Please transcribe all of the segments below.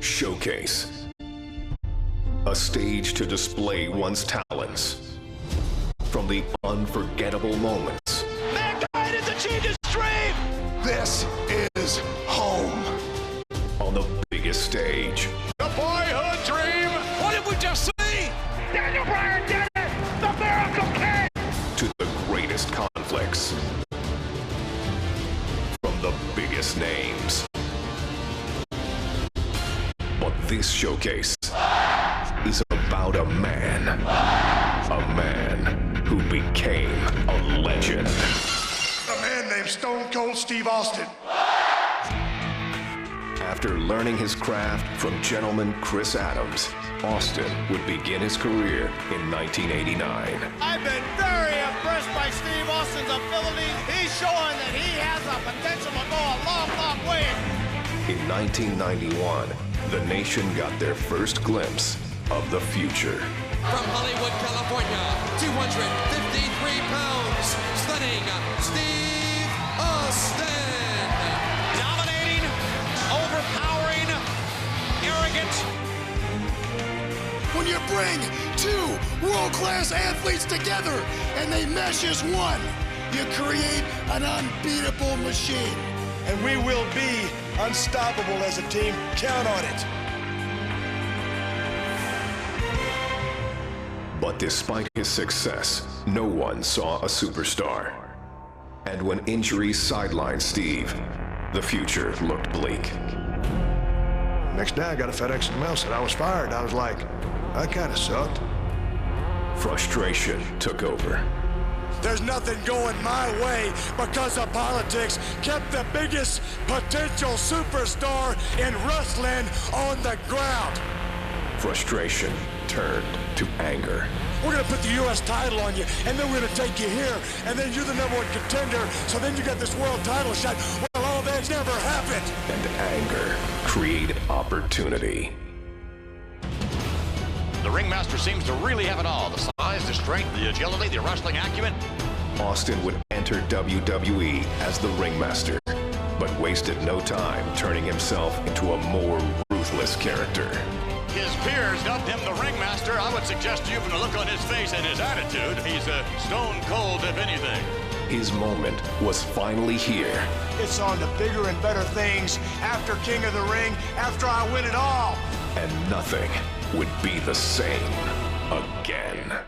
Showcase. A stage to display one's talents. From the unforgettable moments. Mankind has achieved his dream! This is home. On the biggest stage. The boyhood dream! What did we just see? Daniel Bryan did it! The Miracle King! To the greatest conflicts. From the biggest names. But this showcase is about a man. A man who became a legend. A man named Stone Cold Steve Austin. After learning his craft from gentleman Chris Adams, Austin would begin his career in 1989. I've been very impressed by Steve Austin's abilities. He's showing that he has the potential to go a long, long way. In 1991, the nation got their first glimpse of the future. From Hollywood, California, 253 pounds, stunning Steve Austin. Dominating, overpowering, arrogant. When you bring two world-class athletes together and they mesh as one, you create an unbeatable machine. And we will be unstoppable as a team. Count on it. But despite his success, no one saw a superstar. And when injuries sidelined Steve, the future looked bleak. Next day, I got a FedEx in the mail, said I was fired. I was like, that kind of sucked. Frustration took over. There's nothing going my way because of politics kept the biggest potential superstar in wrestling on the ground. Frustration turned to anger. We're going to put the U.S. title on you, and then we're going to take you here, and then you're the number one contender, so then you got this world title shot. Well, all that's never happened. And anger created opportunity. The ringmaster seems to really have it all. The size, the strength, the agility, the wrestling acumen. Austin would enter WWE as the ringmaster, but wasted no time turning himself into a more ruthless character. His peers dubbed him the ringmaster. I would suggest to you from the look on his face and his attitude, he's a stone cold if anything. His moment was finally here. It's on to bigger and better things after King of the Ring, after I win it all. And nothing would be the same again.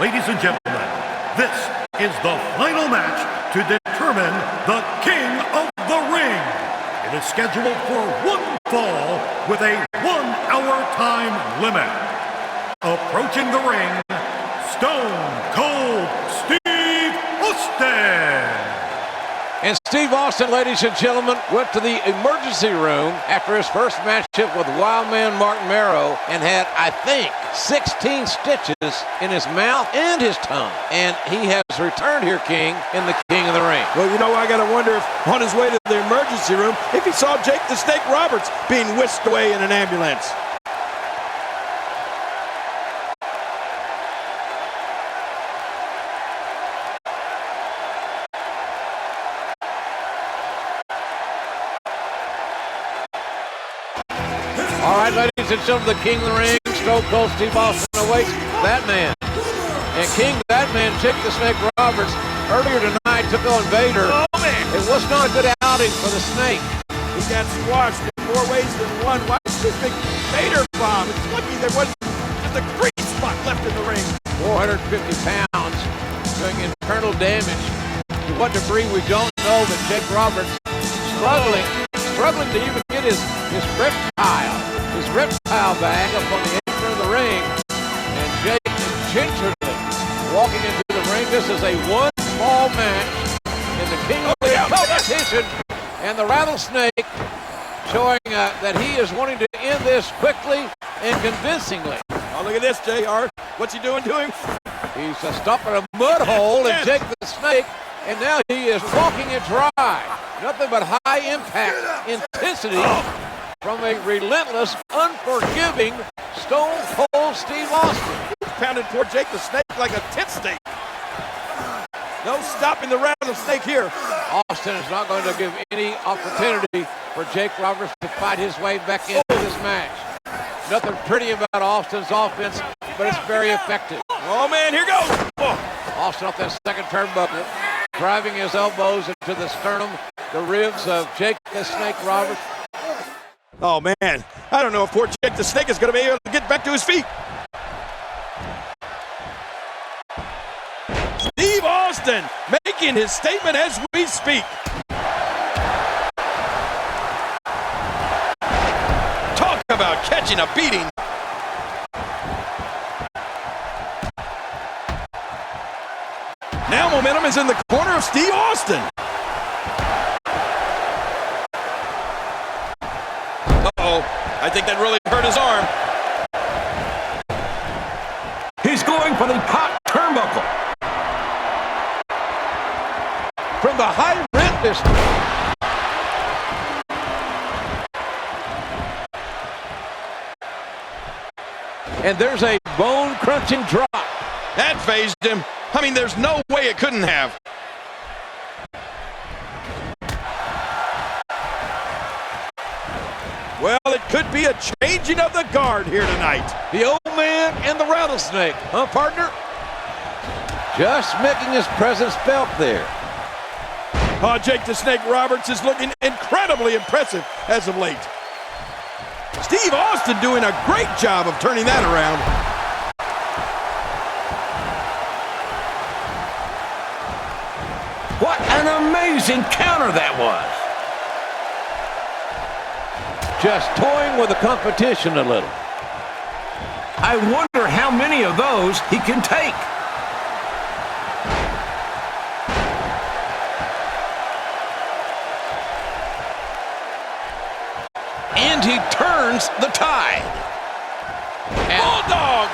Ladies and gentlemen, this is the final match to determine the King of the Ring. It is scheduled for one fall with a 1-hour time limit. Approaching the ring, Stone Cold Steve Austin. And Steve Austin, ladies and gentlemen, went to the emergency room after his first matchup with Wildman Mark Merrow and had, I think, 16 stitches in his mouth and his tongue. And he has returned here, King, in the King of the Ring. Well, you know, I got to wonder if on his way to the emergency room, if he saw Jake the Snake Roberts being whisked away in an ambulance. All right, ladies and gentlemen, the King of the Ring, Stone Cold Steve Austin awaits Batman. And King Batman, Jake the Snake Roberts, earlier tonight took on Vader. Oh, man. It was not a good outing for the Snake. He got squashed in more ways than one. Why is this big Vader bomb? It's lucky there wasn't just a great spot left in the ring. 450 pounds, doing internal damage. To what degree we don't know, but Jake Roberts struggling to even get his reptile bag up on the apron of the ring. And Jake gingerly walking into the ring. This is a one small match in the King of the Ring competition. And the Rattlesnake showing that he is wanting to end this quickly and convincingly. Oh, look at this, JR. What's he doing to him? He's It's a stump in a mud hole, and Jake the Snake, and now he is walking it dry. Nothing but high impact intensity from a relentless, unforgiving Stone Cold Steve Austin. Pounded poor Jake the Snake like a tit steak. No stopping the rattlesnake here. Austin is not going to give any opportunity for Jake Roberts to fight his way back into this match. Nothing pretty about Austin's offense, but it's very effective. Oh, man, here goes. Oh. Austin off that second turnbuckle, driving his elbows into the sternum, the ribs of Jake the Snake Roberts. Oh, man, I don't know if poor Jake the Snake is going to be able to get back to his feet. Steve Austin making his statement as we speak. Talk about catching a beating. Now momentum is in the corner of Steve Austin. Uh-oh, I think that really hurt his arm. He's going for the hot turnbuckle. From the high rent district. And there's a bone-crunching drop. That phased him. I mean, there's no way it couldn't have. Well, it could be a changing of the guard here tonight. The old man and the rattlesnake, huh, partner? Just making his presence felt there. Oh, Jake the Snake Roberts is looking incredibly impressive as of late. Steve Austin doing a great job of turning that around. What an amazing counter that was. Just toying with the competition a little. I wonder how many of those he can take. And he turns the tide. And Bulldog!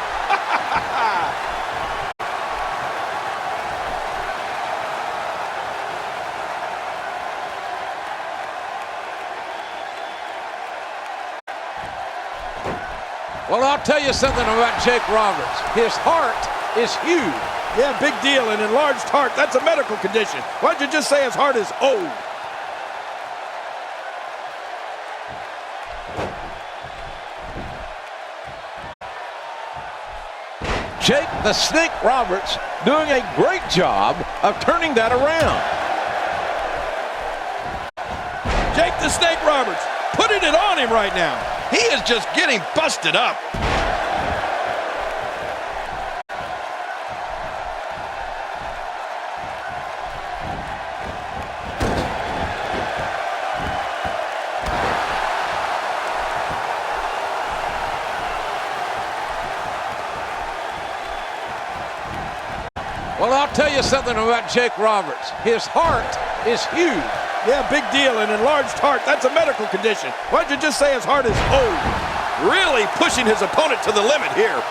well, I'll tell you something about Jake Roberts. His heart is huge. Yeah, big deal. An enlarged heart, that's a medical condition. Why'd you just say his heart is old? Jake the Snake Roberts doing a great job of turning that around. Jake the Snake Roberts putting it on him right now. He is just getting busted up. Well, I'll tell you something about Jake Roberts. His heart is huge. Yeah, big deal. An enlarged heart, that's a medical condition. Why'd you just say his heart is old? Really pushing his opponent to the limit here.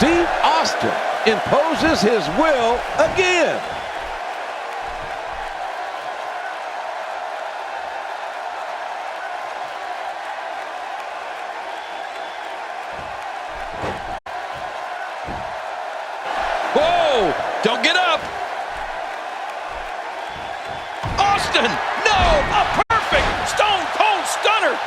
Steve Austin imposes his will again. Whoa! Don't get up! Austin! No! A perfect Stone Cold Stunner!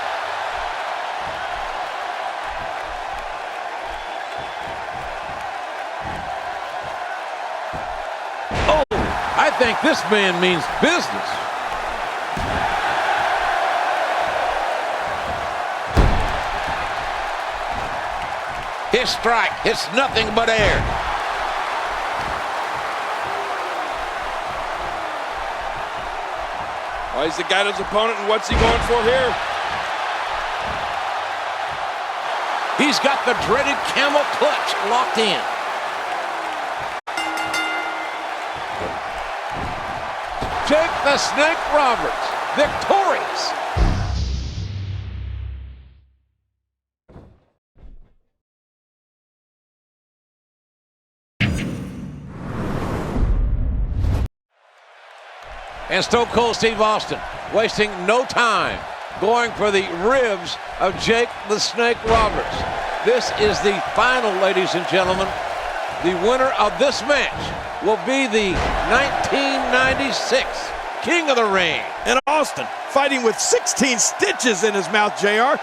I think this man means business. His strike hits nothing but air. Well, He's the guy to his opponent, and what's he going for here? He's got the dreaded camel clutch locked in. Jake the Snake Roberts, victorious. And Stone Cold Steve Austin wasting no time going for the ribs of Jake the Snake Roberts. This is the final, ladies and gentlemen. The winner of this match will be the 1996 King of the Ring. And Austin fighting with 16 stitches in his mouth, JR.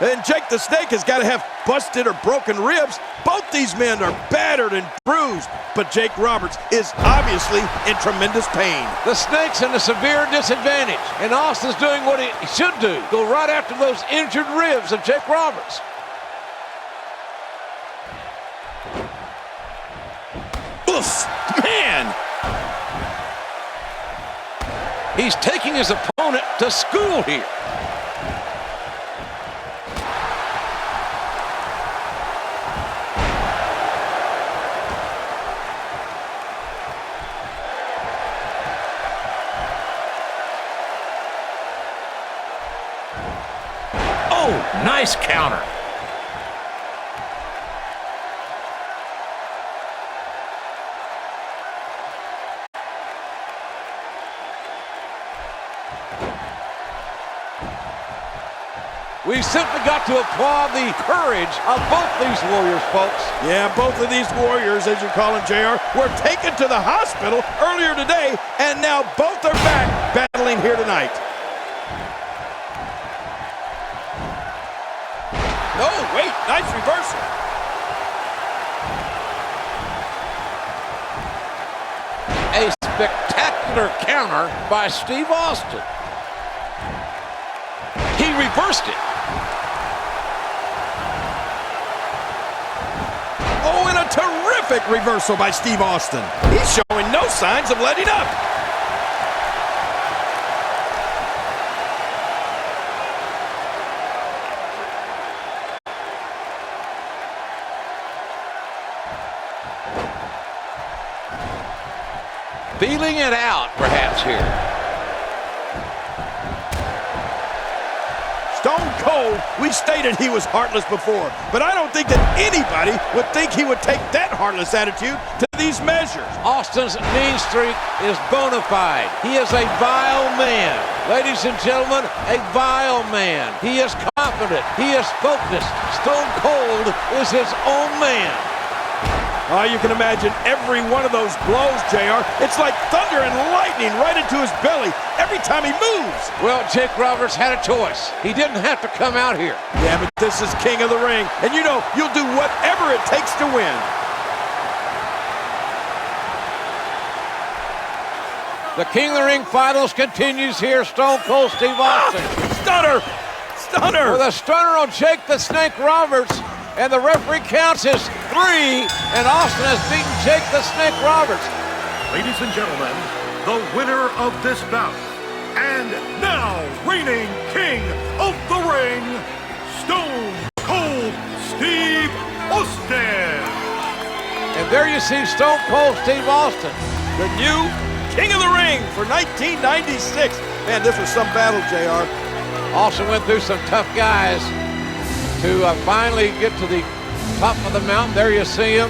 And Jake the Snake has got to have busted or broken ribs. Both these men are battered and bruised, but Jake Roberts is obviously in tremendous pain. The Snake's in a severe disadvantage, and Austin's doing what he should do. Go right after those injured ribs of Jake Roberts. Oof, man! He's taking his opponent to school here. Oh, nice counter. We've simply got to applaud the courage of both these warriors, folks. Yeah, both of these warriors, as you call them, JR, were taken to the hospital earlier today, and now both are back battling here tonight. Oh, wait, nice reversal. A spectacular counter by Steve Austin. He reversed it. Oh, and a terrific reversal by Steve Austin. He's showing no signs of letting up. Feeling it out, perhaps, here. Stone Cold, we stated he was heartless before, but I don't think that anybody would think he would take that heartless attitude to these measures. Austin's mean streak is bona fide. He is a vile man. Ladies and gentlemen, a vile man. He is confident. He is focused. Stone Cold is his own man. Oh, you can imagine every one of those blows, JR. It's like thunder and lightning right into his belly every time he moves. Well, Jake Roberts had a choice. He didn't have to come out here. Yeah, but this is King of the Ring, and you know you'll do whatever it takes to win. The King of the Ring finals continues here. Stone Cold Steve Austin. Stunner! Stunner! With a stunner on Jake the Snake Roberts. And the referee counts as 3, and Austin has beaten Jake the Snake Roberts. Ladies and gentlemen, the winner of this bout, and now reigning King of the Ring, Stone Cold Steve Austin. And there you see Stone Cold Steve Austin, the new King of the Ring for 1996. Man, this was some battle, JR. Austin went through some tough guys to finally get to the top of the mountain. There you see him.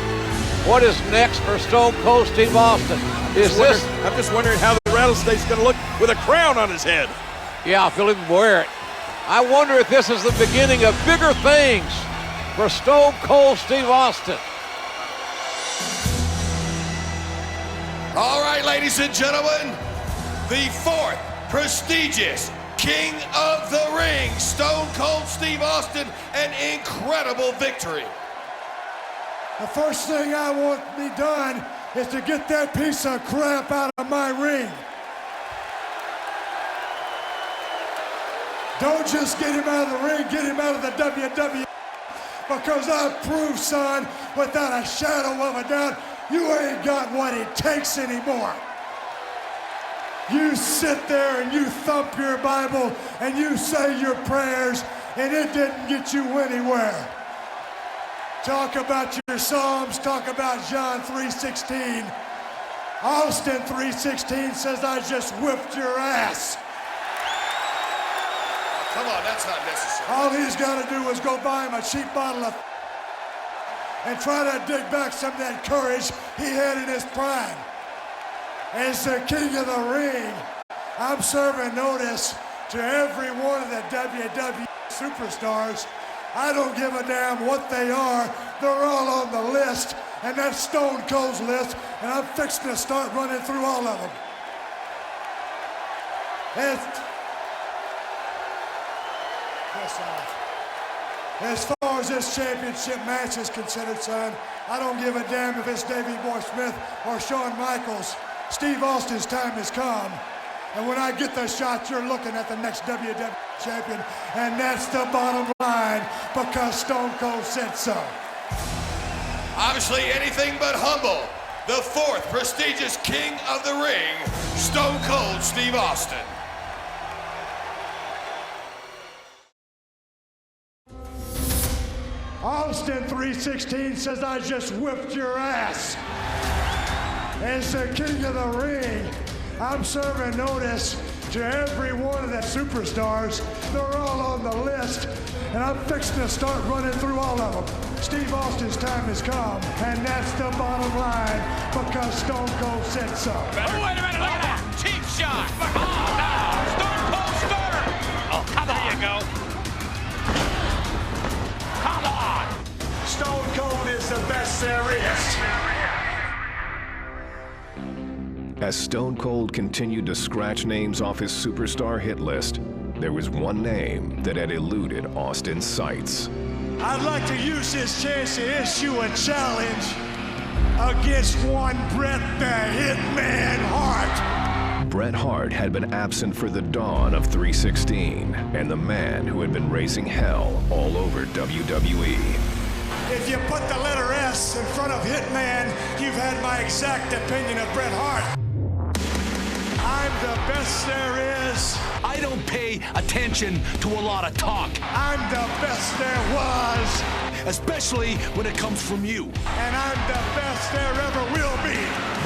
What is next for Stone Cold Steve Austin? I'm just wondering how the rattlesnake's going to look with a crown on his head. Yeah, if he'll even wear it. I wonder if this is the beginning of bigger things for Stone Cold Steve Austin. All right, ladies and gentlemen, the 4th prestigious King of the Ring, Stone Cold Steve Austin, an incredible victory. The first thing I want to be done is to get that piece of crap out of my ring. Don't just get him out of the ring, get him out of the WWE. Because I've proved, son, without a shadow of a doubt, you ain't got what it takes anymore. You sit there and you thump your Bible and you say your prayers, and it didn't get you anywhere. Talk about your Psalms, talk about John 3:16. Austin 3:16 says, I just whipped your ass. Come on, that's not necessary. All he's got to do is go buy him a cheap bottle of and try to dig back some of that courage he had in his prime. As the king of the ring, I'm serving notice to every one of the WWE superstars. I don't give a damn what they are. They're all on the list, and that's Stone Cold's list, and I'm fixing to start running through all of them. As far as this championship match is considered, son, I don't give a damn if it's Davey Boy Smith or Shawn Michaels. Steve Austin's time has come. And when I get the shot, you're looking at the next WWE champion. And that's the bottom line, because Stone Cold said so. Obviously anything but humble. The fourth prestigious king of the ring, Stone Cold Steve Austin. Austin 3:16 says, I just whipped your ass. As the king of the ring, I'm serving notice to every one of the superstars. They're all on the list, and I'm fixing to start running through all of them. Steve Austin's time has come, and that's the bottom line, because Stone Cold said so. Oh, wait a minute, look at that. Cheap shot. Oh, no. Stone Cold Stunner. Oh, come on. There you go. Come on. Stone Cold is the best there is. As Stone Cold continued to scratch names off his superstar hit list, there was one name that had eluded Austin's sights. I'd like to use this chance to issue a challenge against one Bret the Hitman Hart. Bret Hart had been absent for the dawn of 3:16, and the man who had been raising hell all over WWE. If you put the letter S in front of Hitman, you've had my exact opinion of Bret Hart. I'm the best there is. I don't pay attention to a lot of talk. I'm the best there was. Especially when it comes from you. And I'm the best there ever will be.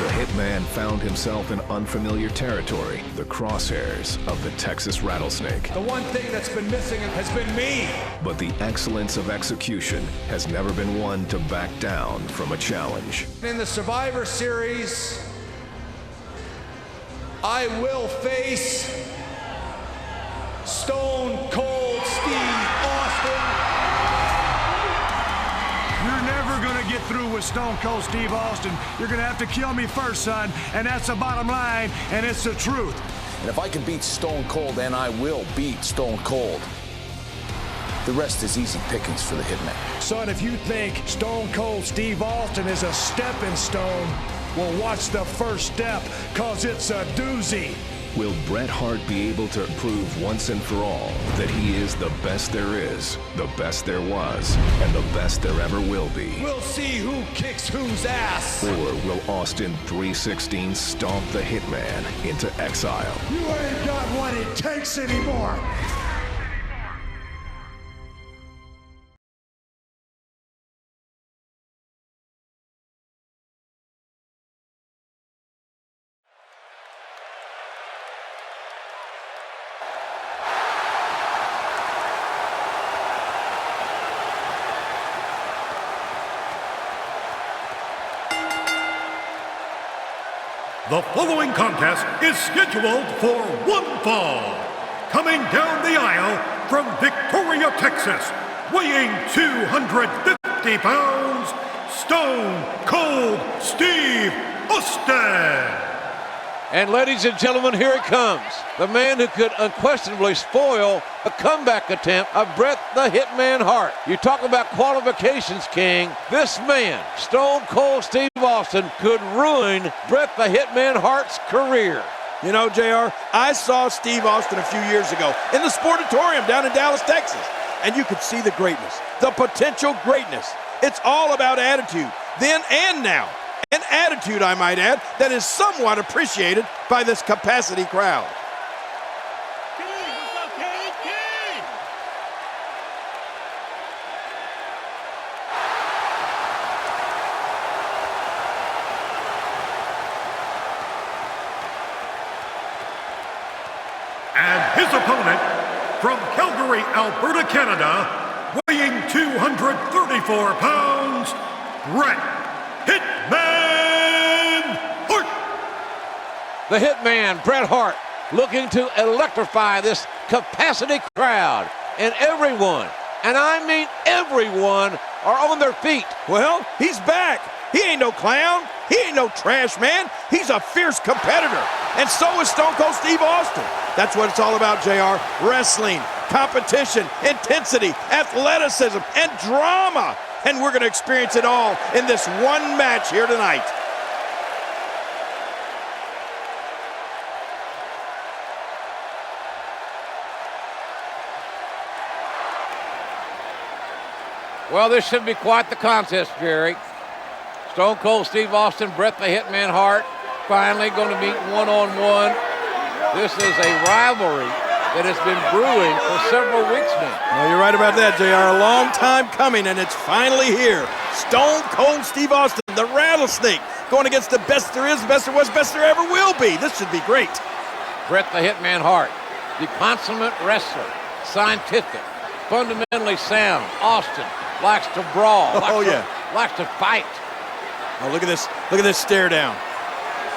The Hitman found himself in unfamiliar territory, the crosshairs of the Texas Rattlesnake. The one thing that's been missing has been me. But the excellence of execution has never been one to back down from a challenge. In the Survivor Series, I will face Stone Cold Steve Austin. You're never gonna get through with Stone Cold Steve Austin. You're gonna have to kill me first, son, and that's the bottom line, and it's the truth. And if I can beat Stone Cold, then I will beat Stone Cold. The rest is easy pickings for the Hitman. Son, if you think Stone Cold Steve Austin is a stepping stone, well, watch the first step, cause it's a doozy. Will Bret Hart be able to prove once and for all that he is the best there is, the best there was, and the best there ever will be? We'll see who kicks whose ass. Or will Austin 3:16 stomp the Hitman into exile? You ain't got what it takes anymore. The following contest is scheduled for one fall. Coming down the aisle from Victoria, Texas, weighing 250 pounds, Stone Cold Steve Austin. And ladies and gentlemen, here it comes. The man who could unquestionably spoil a comeback attempt of Bret the Hitman Hart. You talk about qualifications, King. This man, Stone Cold Steve Austin, could ruin Bret the Hitman Hart's career. You know, JR, I saw Steve Austin a few years ago in the Sportatorium down in Dallas, Texas. And you could see the greatness, the potential greatness. It's all about attitude, then and now. And attitude, I might add, that is somewhat appreciated by this capacity crowd. And his opponent, from Calgary, Alberta, Canada, weighing 234 pounds, Bret Hitman Hart. The Hitman, Bret Hart, looking to electrify this capacity crowd. And everyone, and I mean everyone, are on their feet. Well, he's back. He ain't no clown. He ain't no trash man. He's a fierce competitor. And so is Stone Cold Steve Austin. That's what it's all about, JR. Wrestling, competition, intensity, athleticism, and drama. And we're going to experience it all in this one match here tonight. Well, this should be quite the contest, Jerry. Stone Cold Steve Austin, Bret the Hitman Hart, finally going to meet one-on-one. This is a rivalry that has been brewing for several weeks now. Well, you're right about that, JR. A long time coming, and it's finally here. Stone Cold Steve Austin, the Rattlesnake, going against the best there is, best there was, best there ever will be. This should be great. Bret the Hitman Hart, the consummate wrestler, scientific, fundamentally sound. Austin likes to brawl. Likes to fight. Oh, look at this. Look at this stare down.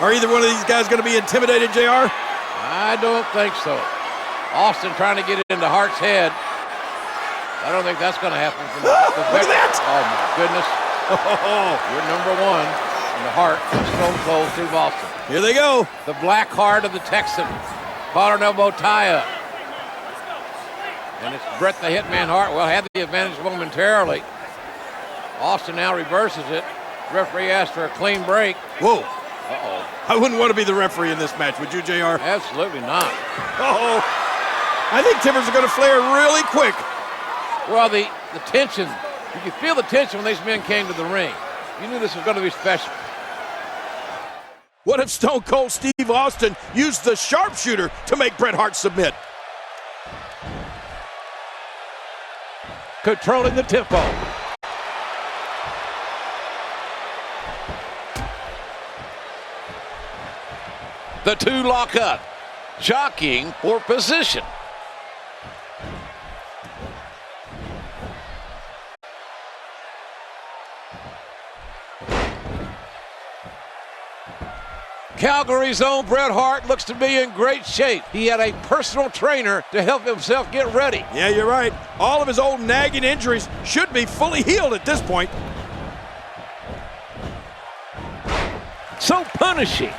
Are either one of these guys going to be intimidated, JR? I don't think so. Austin trying to get it into Hart's head. I don't think that's going to happen. Look at that! Oh, my goodness. You're number one in the Hart of Stone Cold Steve Austin. Here they go. The black heart of the Texan. Collar and elbow tie-up. And it's Bret the Hitman Hart. Well, had the advantage momentarily. Austin now reverses it. Referee asked for a clean break. Whoa. Uh-oh. I wouldn't want to be the referee in this match, would you, JR? Absolutely not. Uh-oh. I think timbers are going to flare really quick. Well, the tension, you could feel the tension when these men came to the ring. You knew this was going to be special. What if Stone Cold Steve Austin used the sharpshooter to make Bret Hart submit? Controlling the tempo. The two lock up, jockeying for position. Calgary's own Bret Hart looks to be in great shape. He had a personal trainer to help himself get ready. Yeah, you're right. All of his old nagging injuries should be fully healed at this point. So punishing.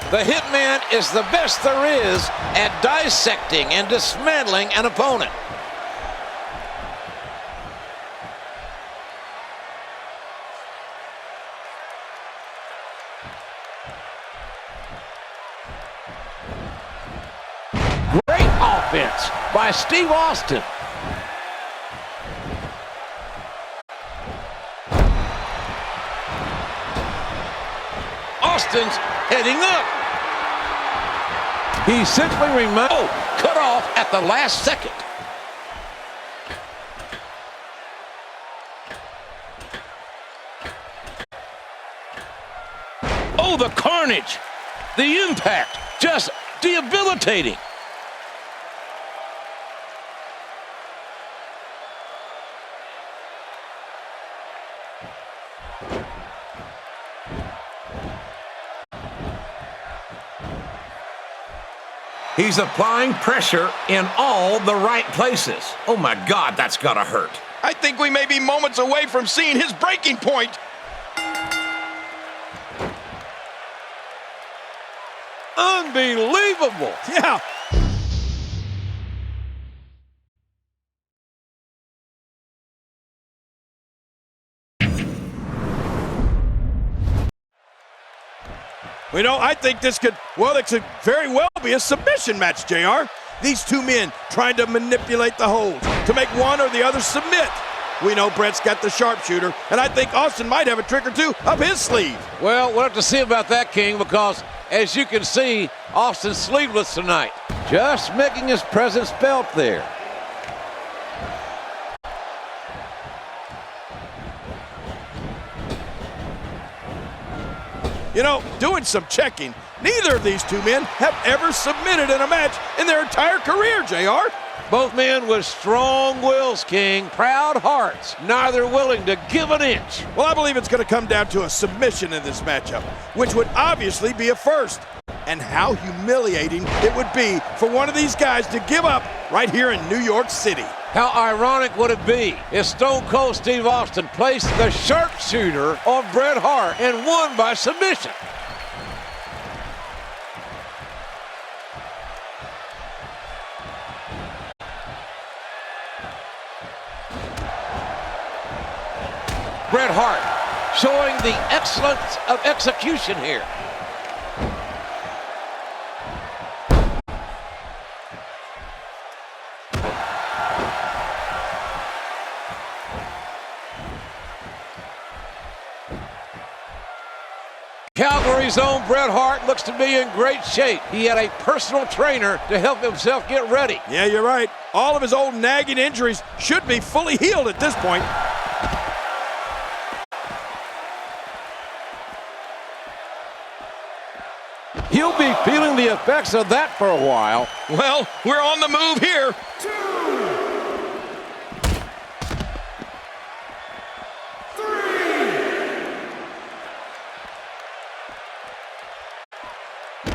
The Hitman is the best there is at dissecting and dismantling an opponent. Great offense by Steve Austin. Austin's heading up. He simply remained cut off at the last second. Oh, the carnage, the impact, just debilitating. He's applying pressure in all the right places. Oh my God, that's gotta hurt. I think we may be moments away from seeing his breaking point. Unbelievable. Yeah. You know, I think this could very well be a submission match, JR. These two men trying to manipulate the hold to make one or the other submit. We know Bret's got the sharpshooter, and I think Austin might have a trick or two up his sleeve. Well, we'll have to see about that, King, because as you can see, Austin's sleeveless tonight. Just making his presence felt there. You know, doing some checking, neither of these two men have ever submitted in a match in their entire career, JR. Both men with strong wills, King, proud hearts, neither willing to give an inch. Well, I believe it's going to come down to a submission in this matchup, which would obviously be a first. And how humiliating it would be for one of these guys to give up right here in New York City. How ironic would it be if Stone Cold Steve Austin placed the sharpshooter on Bret Hart and won by submission? Bret Hart showing the excellence of execution here. Calgary's own Bret Hart looks to be in great shape. He had a personal trainer to help himself get ready. Yeah, you're right. All of his old nagging injuries should be fully healed at this point. He'll be feeling the effects of that for a while. Well, we're on the move here.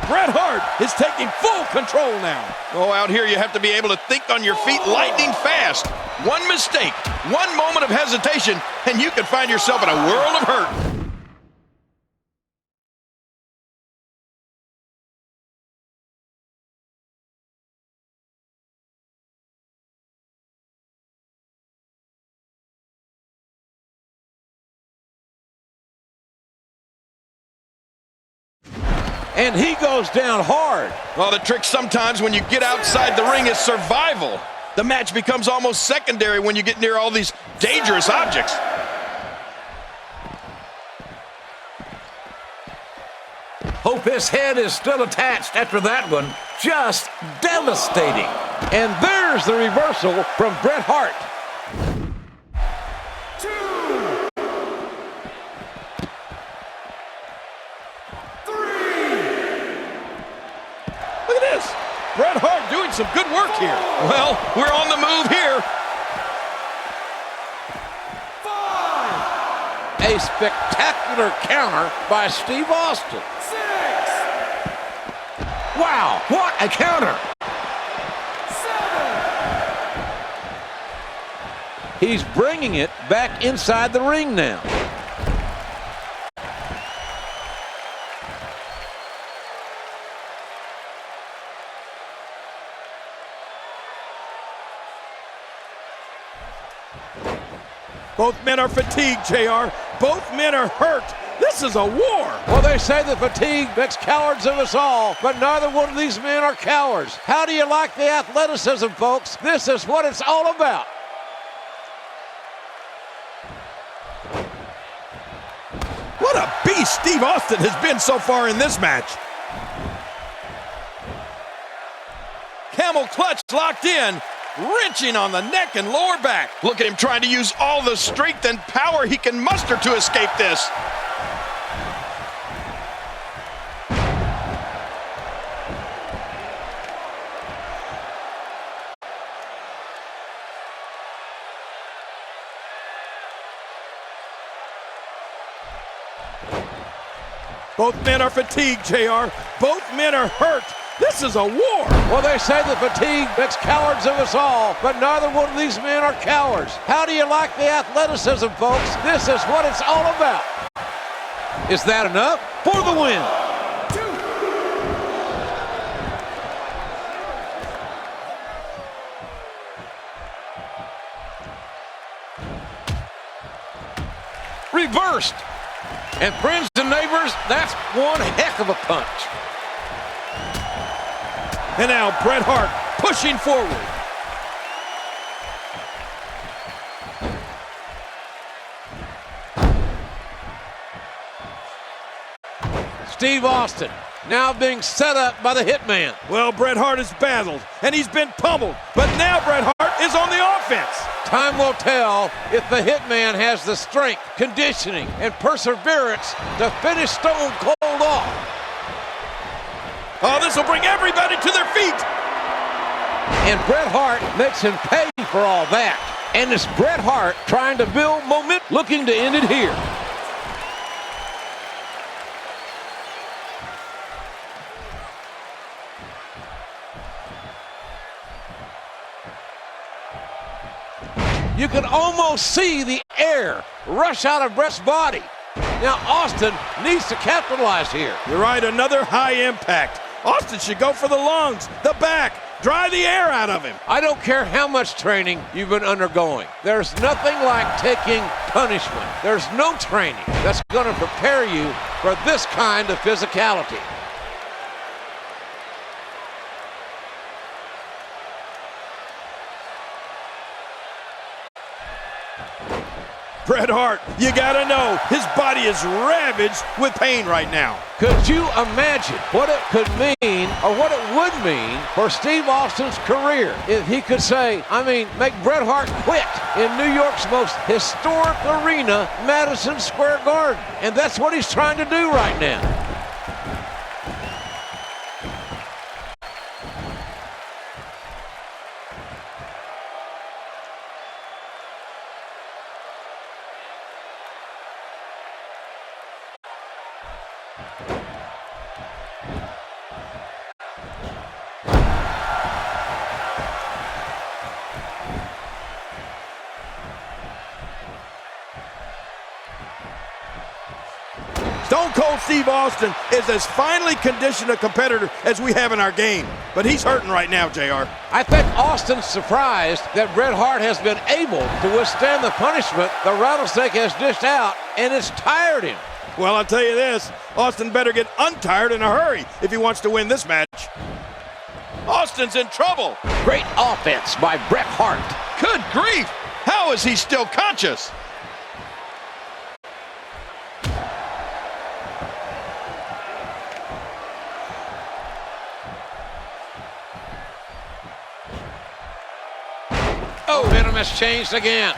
Bret Hart is taking full control now. Oh, out here you have to be able to think on your feet lightning fast. One mistake, one moment of hesitation, and you could find yourself in a world of hurt. And he goes down hard. Well, the trick sometimes when you get outside the ring is survival. The match becomes almost secondary when you get near all these dangerous objects. Hope his head is still attached after that one. Just devastating. And there's the reversal from Bret Hart. Bret Hart doing some good work here. Well, we're on the move here. 5. A spectacular counter by Steve Austin. 6. Wow, what a counter. 7. He's bringing it back inside the ring now. Both men are fatigued, JR. Both men are hurt. This is a war. Well, they say that fatigue makes cowards of us all, but neither one of these men are cowards. How do you like the athleticism, folks? This is what it's all about. What a beast Steve Austin has been so far in this match. Camel clutch locked in. Wrenching on the neck and lower back. Look at him trying to use all the strength and power he can muster to escape this. Both men are fatigued, JR. Both men are hurt. This is a war. Well, they say that fatigue makes cowards of us all, but neither one of these men are cowards. How do you like the athleticism, folks? This is what it's all about. Is that enough? For the win. 2. Reversed. And friends and neighbors, that's one heck of a punch. And now Bret Hart pushing forward. Steve Austin, now being set up by the Hitman. Well, Bret Hart has battled, and he's been pummeled, but now Bret Hart is on the offense. Time will tell if the Hitman has the strength, conditioning, and perseverance to finish Stone Cold off. Oh, this will bring everybody to their feet. And Bret Hart makes him pay for all that. And it's Bret Hart trying to build momentum, looking to end it here. You can almost see the air rush out of Bret's body. Now Austin needs to capitalize here. You're right, another high impact. Austin should go for the lungs, the back, dry the air out of him. I don't care how much training you've been undergoing. There's nothing like taking punishment. There's no training that's going to prepare you for this kind of physicality. Bret Hart, you gotta know, his body is ravaged with pain right now. Could you imagine what it could mean, or what it would mean, for Steve Austin's career if he could say, make Bret Hart quit in New York's most historic arena, Madison Square Garden? And that's what he's trying to do right now. Stone Cold Steve Austin is as finely conditioned a competitor as we have in our game. But he's hurting right now, JR. I think Austin's surprised that Bret Hart has been able to withstand the punishment the rattlesnake has dished out, and it's tired him. Well, I'll tell you this, Austin better get untired in a hurry if he wants to win this match. Austin's in trouble. Great offense by Bret Hart. Good grief! How is he still conscious? Oh, momentum has changed again.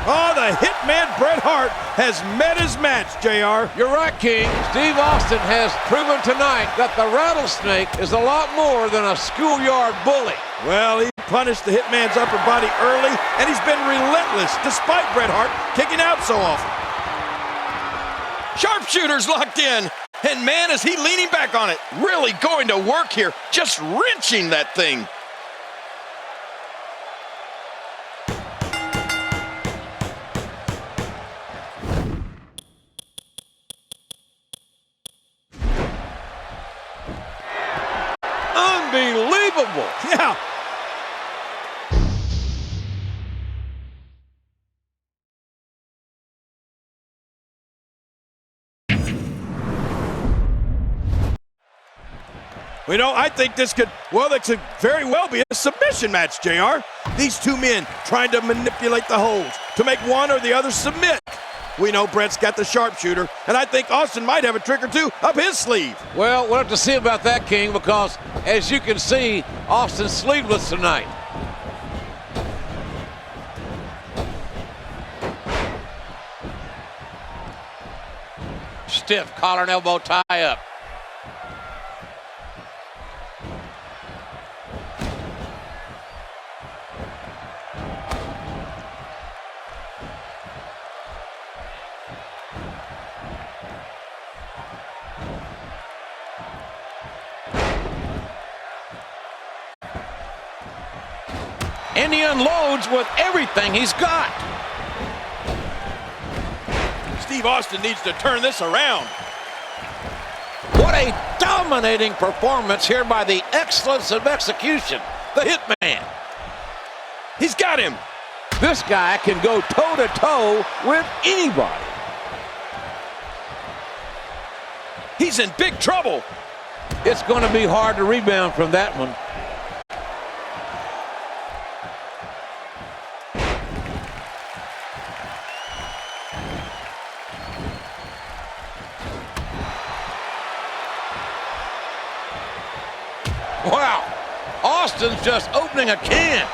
Oh, the Hitman Bret Hart has met his match, JR. You're right, King. Steve Austin has proven tonight that the rattlesnake is a lot more than a schoolyard bully. Well, he punished the Hitman's upper body early, and he's been relentless despite Bret Hart kicking out so often. Sharpshooter's locked in, and man, is he leaning back on it. Really going to work here, just wrenching that thing. Unbelievable. Yeah. You know, I think this could very well be a submission match, JR. These two men trying to manipulate the holds to make one or the other submit. We know Bret's got the sharpshooter, and I think Austin might have a trick or two up his sleeve. Well, we'll have to see about that, King, because as you can see, Austin's sleeveless tonight. Stiff collar and elbow tie-up. And he unloads with everything he's got. Steve Austin needs to turn this around. What a dominating performance here by the excellence of execution, the Hitman. He's got him. This guy can go toe-to-toe with anybody. He's in big trouble. It's going to be hard to rebound from that one. Wow, Austin's just opening a can.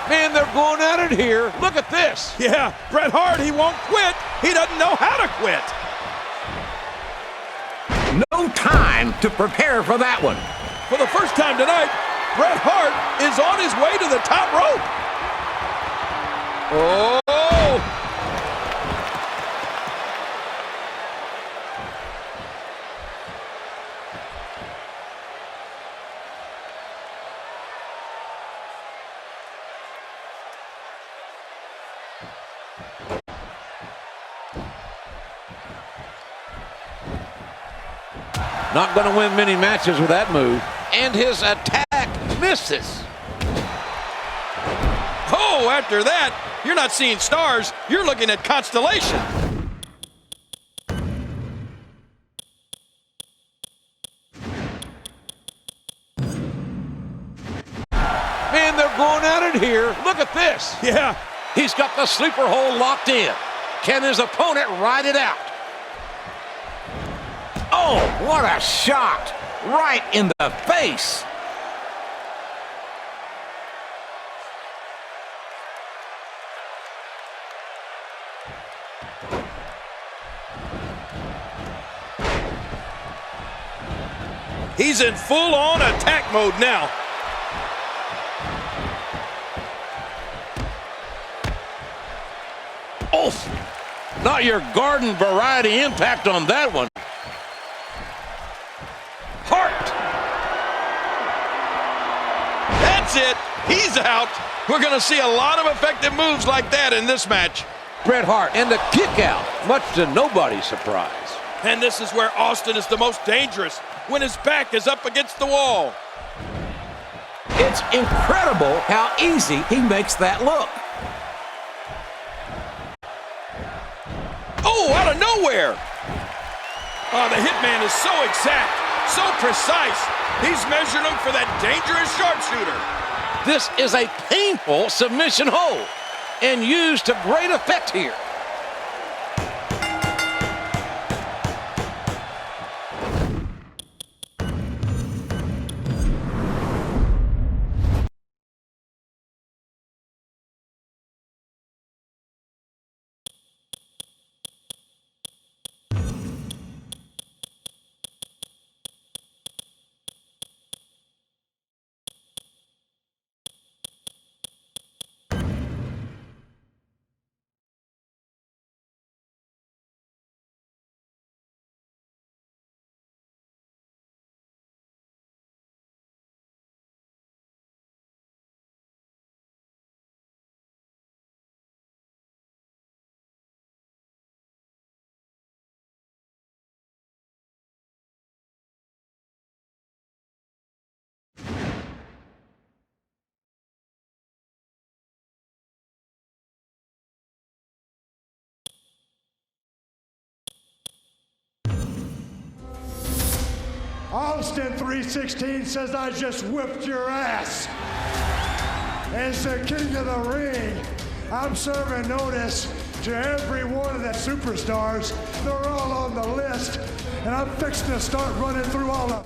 Man, they're going at it here. Look at this. Yeah, Bret Hart, he won't quit. He doesn't know how to quit. No time to prepare for that one. For the first time tonight, Bret Hart is on his way to the top rope. Oh! Not going to win many matches with that move. And his attack misses. Oh, after that, you're not seeing stars, you're looking at constellation. Man, they're going at it here. Look at this. Yeah. He's got the sleeper hole locked in. Can his opponent ride it out? Oh, what a shot! Right in the face! He's in full-on attack mode now. Oof! Not your garden variety impact on that one. Hart! That's it. He's out. We're going to see a lot of effective moves like that in this match. Bret Hart and the kick out, much to nobody's surprise. And this is where Austin is the most dangerous, when his back is up against the wall. It's incredible how easy he makes that look. Oh, out of nowhere. Oh, the Hitman is so exact, so precise. He's measuring him for that dangerous sharpshooter. This is a painful submission hold and used to great effect here. Austin 316 says I just whipped your ass. As the king of the ring, I'm serving notice to every one of the superstars. They're all on the list, and I'm fixing to start running through all of them.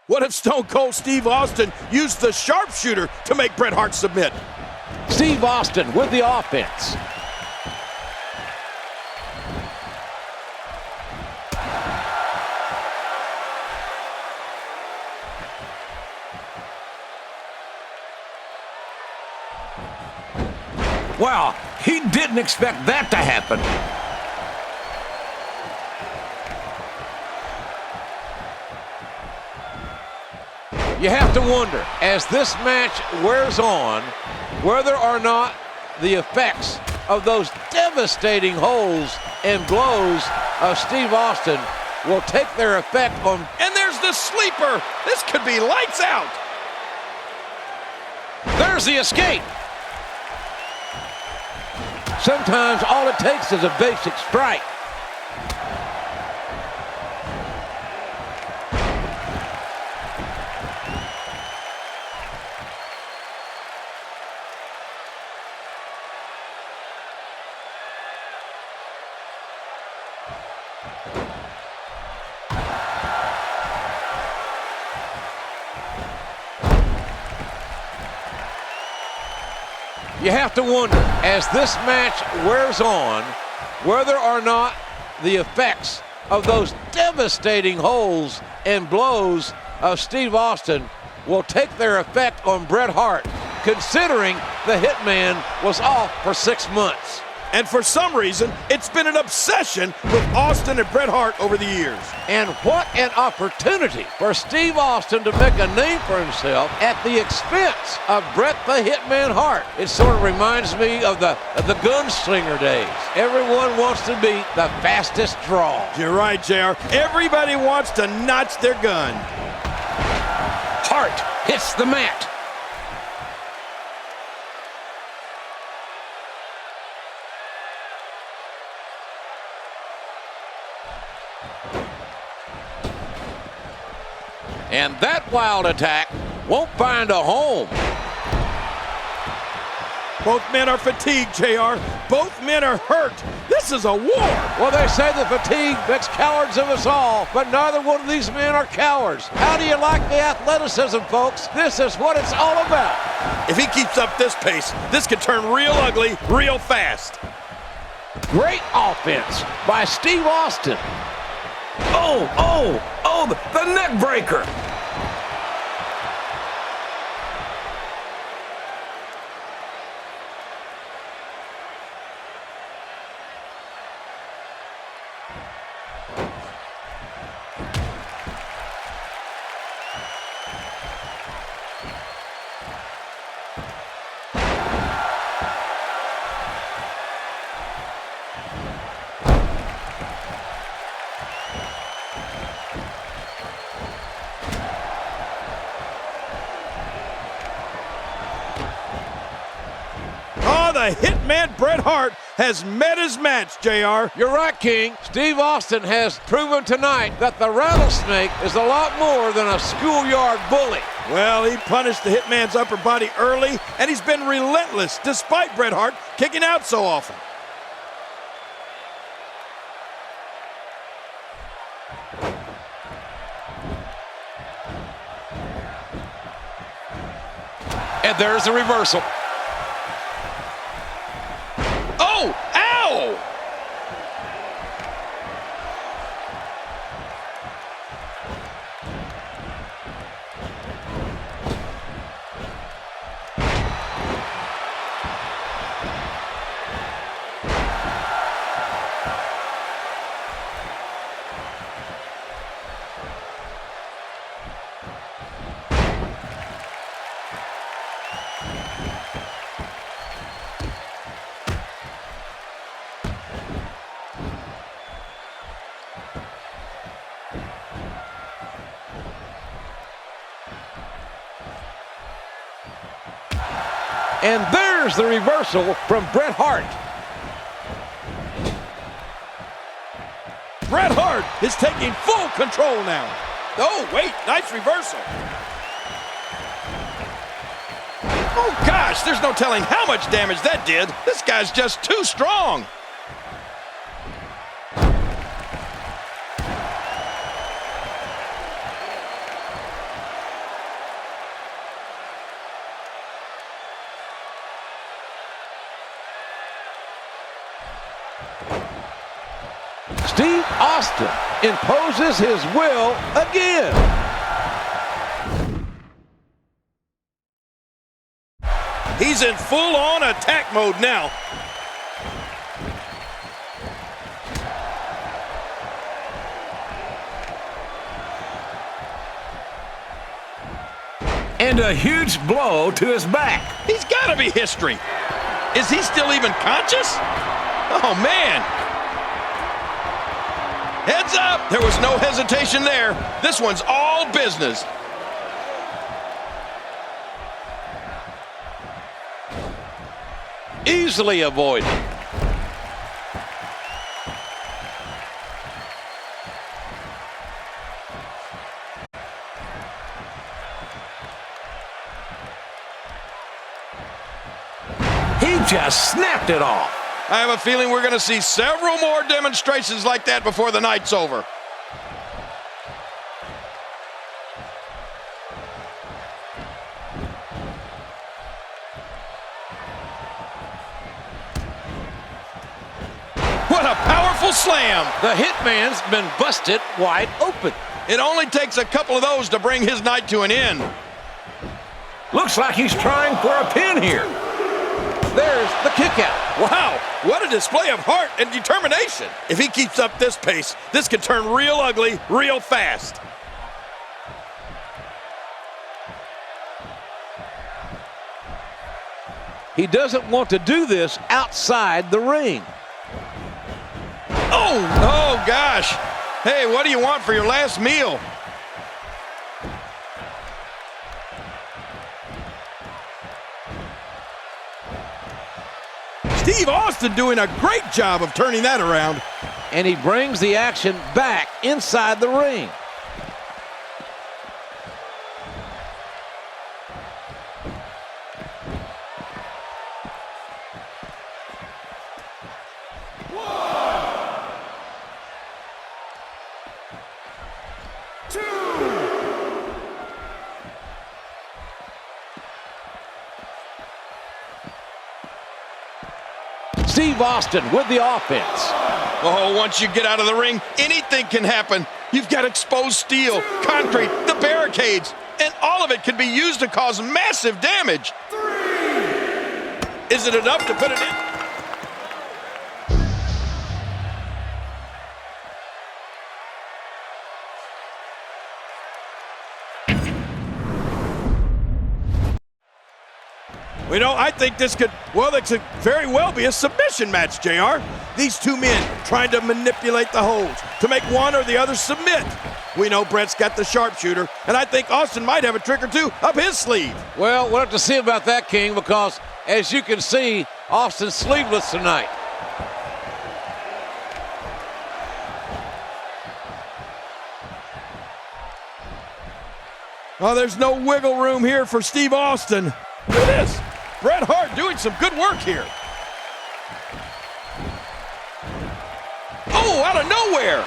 What if Stone Cold Steve Austin used the sharpshooter to make Bret Hart submit? Steve Austin with the offense. Wow, he didn't expect that to happen. You have to wonder, as this match wears on, whether or not the effects of those devastating devastating holds and blows of Steve Austin will take their effect on... And there's the sleeper. This could be lights out. There's the escape. Sometimes all it takes is a basic strike. You have to wonder, as this match wears on, whether or not the effects of those devastating holds and blows of Steve Austin will take their effect on Bret Hart, considering the Hitman was off for 6 months. And for some reason, it's been an obsession with Austin and Bret Hart over the years. And what an opportunity for Steve Austin to make a name for himself at the expense of Bret the Hitman Hart. It sort of reminds me of the gunslinger days. Everyone wants to be the fastest draw. You're right, JR. Everybody wants to notch their gun. Hart hits the mat. And that wild attack won't find a home. Both men are fatigued, JR. Both men are hurt. This is a war. Well, they say the fatigue makes cowards of us all, but neither one of these men are cowards. How do you like the athleticism, folks? This is what it's all about. If he keeps up this pace, this could turn real ugly real fast. Great offense by Steve Austin. Oh, the neck breaker. The Hitman Bret Hart has met his match, JR. You're right, King. Steve Austin has proven tonight that the Rattlesnake is a lot more than a schoolyard bully. Well, he punished the Hitman's upper body early, and he's been relentless despite Bret Hart kicking out so often. And there's a reversal. Oh, ow! And there's the reversal from Bret Hart. Bret Hart is taking full control now. Oh, wait, nice reversal. Oh, gosh, there's no telling how much damage that did. This guy's just too strong. Steve Austin imposes his will again. He's in full-on attack mode now. And a huge blow to his back. He's got to be history. Is he still even conscious? Oh, man. Heads up. There was no hesitation there. This one's all business. Easily avoided. He just snapped it off. I have a feeling we're going to see several more demonstrations like that before the night's over. What a powerful slam! The Hitman's been busted wide open. It only takes a couple of those to bring his night to an end. Looks like he's trying for a pin here. There's the kick out. Wow, what a display of heart and determination. If he keeps up this pace, this could turn real ugly real fast. He doesn't want to do this outside the ring. Oh gosh. Hey, what do you want for your last meal? Steve Austin doing a great job of turning that around. And he brings the action back inside the ring. Steve Austin with the offense. Oh, once you get out of the ring, anything can happen. You've got exposed steel, concrete, the barricades, and all of it can be used to cause massive damage. Is it enough to put it in? You know, I think this could very well be a submission match, JR. These two men trying to manipulate the holds to make one or the other submit. We know Brett's got the sharpshooter, and I think Austin might have a trick or two up his sleeve. Well, we'll have to see about that, King, because as you can see, Austin's sleeveless tonight. Oh, there's no wiggle room here for Steve Austin. Look at this. Bret Hart doing some good work here. Oh, out of nowhere.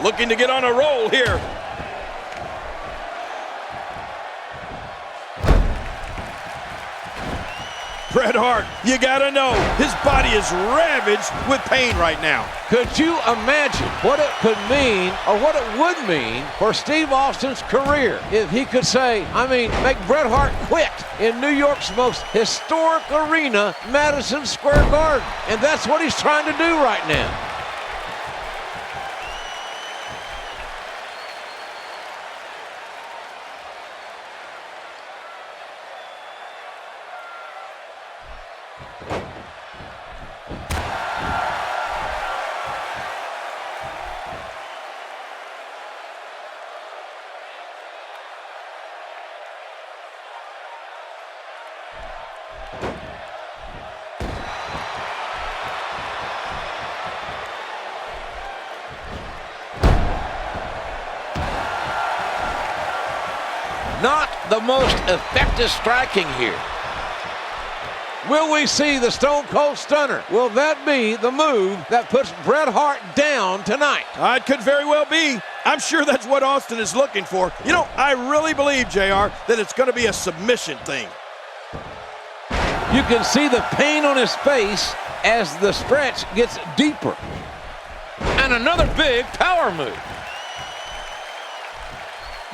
Looking to get on a roll here. Bret Hart, you gotta know, his body is ravaged with pain right now. Could you imagine what it could mean, or what it would mean for Steve Austin's career if he could say, make Bret Hart quit in New York's most historic arena, Madison Square Garden. And that's what he's trying to do right now. Not the most effective striking here. Will we see the Stone Cold Stunner? Will that be the move that puts Bret Hart down tonight? It could very well be. I'm sure that's what Austin is looking for. You know, I really believe, JR, that it's going to be a submission thing. You can see the pain on his face as the stretch gets deeper. And another big power move.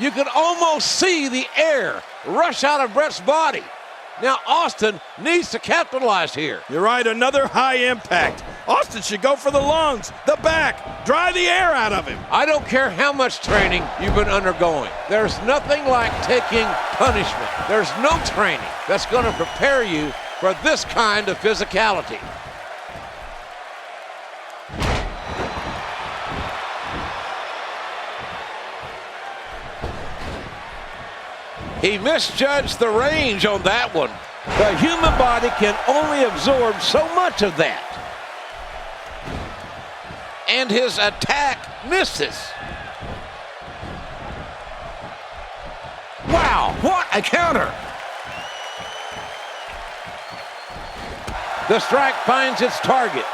You can almost see the air rush out of Bret's body. Now Austin needs to capitalize here. You're right, another high impact. Austin should go for the lungs, the back, dry the air out of him. I don't care how much training you've been undergoing. There's nothing like taking punishment. There's no training that's going to prepare you for this kind of physicality. He misjudged the range on that one. The human body can only absorb so much of that. And his attack misses. Wow, what a counter! The strike finds its target.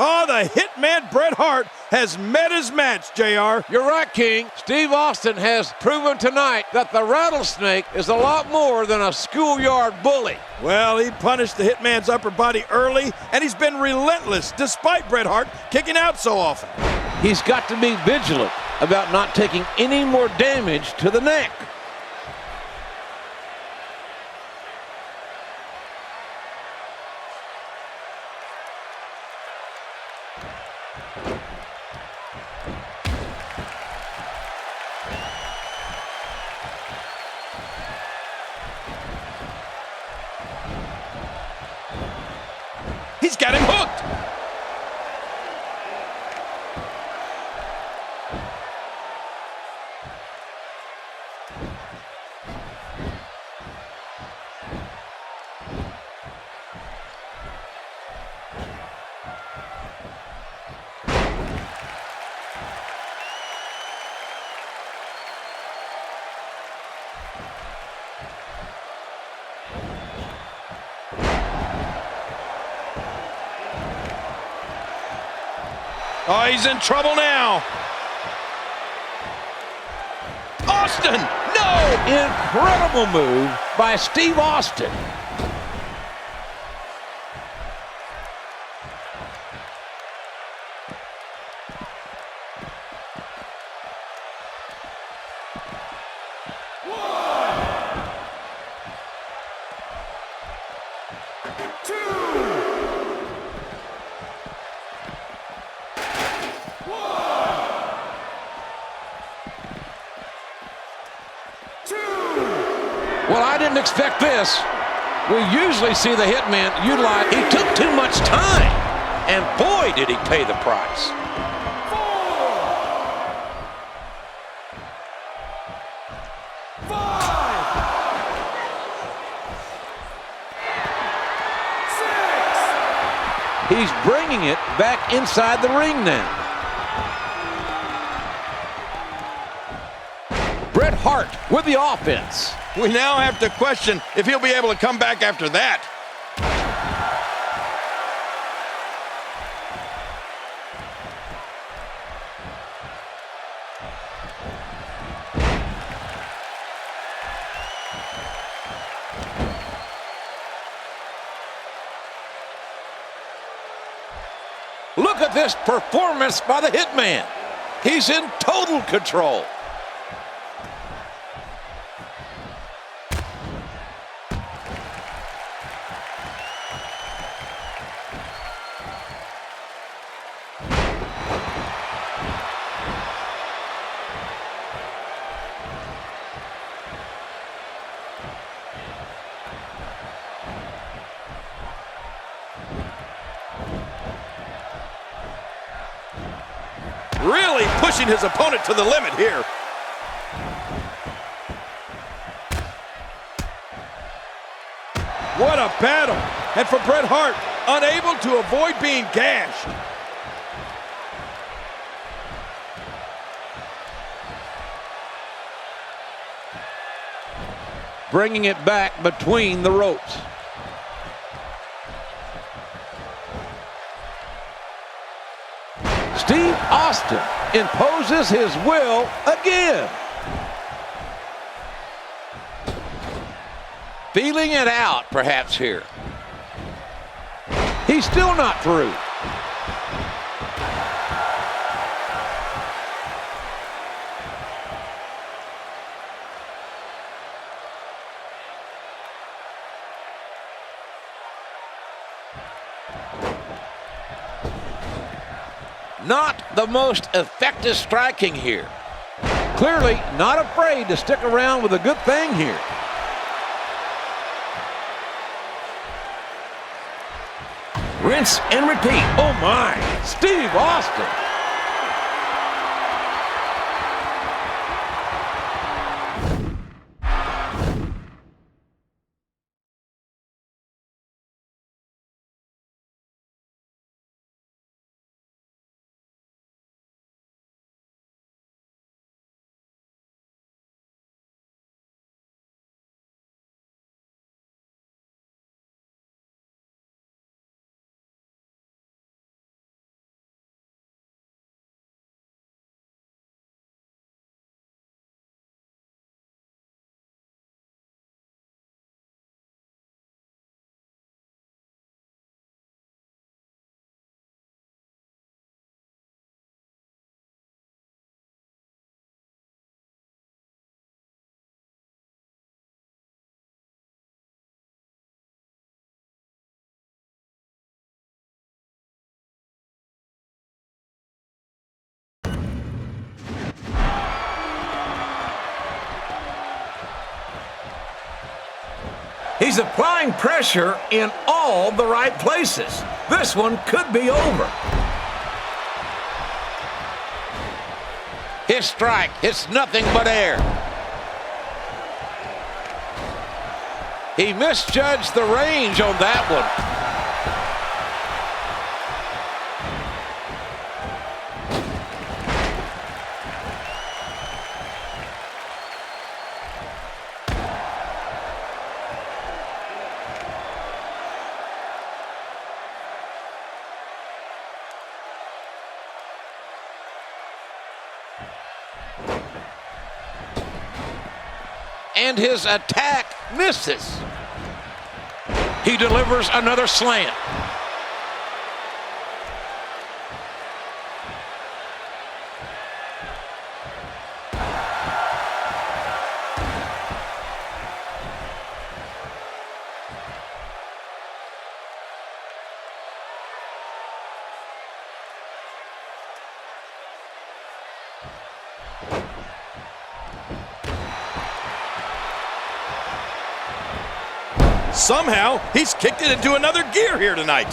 Oh, the hitman Bret Hart has met his match, JR. You're right, King. Steve Austin has proven tonight that the rattlesnake is a lot more than a schoolyard bully. Well, he punished the hitman's upper body early, and he's been relentless despite Bret Hart kicking out so often. He's got to be vigilant about not taking any more damage to the neck. He's got him hooked. Oh, he's in trouble now. Austin, no! Incredible move by Steve Austin. Well, I didn't expect this. We usually see the hitman utilize. He took too much time. And boy, did he pay the price. 4, 5, 6. He's bringing it back inside the ring now. Bret Hart with the offense. We now have to question if he'll be able to come back after that. Look at this performance by the hitman. He's in total control. Really pushing his opponent to the limit here. What a battle. And for Bret Hart, unable to avoid being gashed. Bringing it back between the ropes. Steve Austin imposes his will again. Feeling it out, perhaps, here. He's still not through. Not the most effective striking here. Clearly not afraid to stick around with a good thing here. Rinse and repeat. Oh my, Steve Austin. He's applying pressure in all the right places. This one could be over. His strike hits nothing but air. He misjudged the range on that one. And his attack misses. He delivers another slam. Somehow, he's kicked it into another gear here tonight.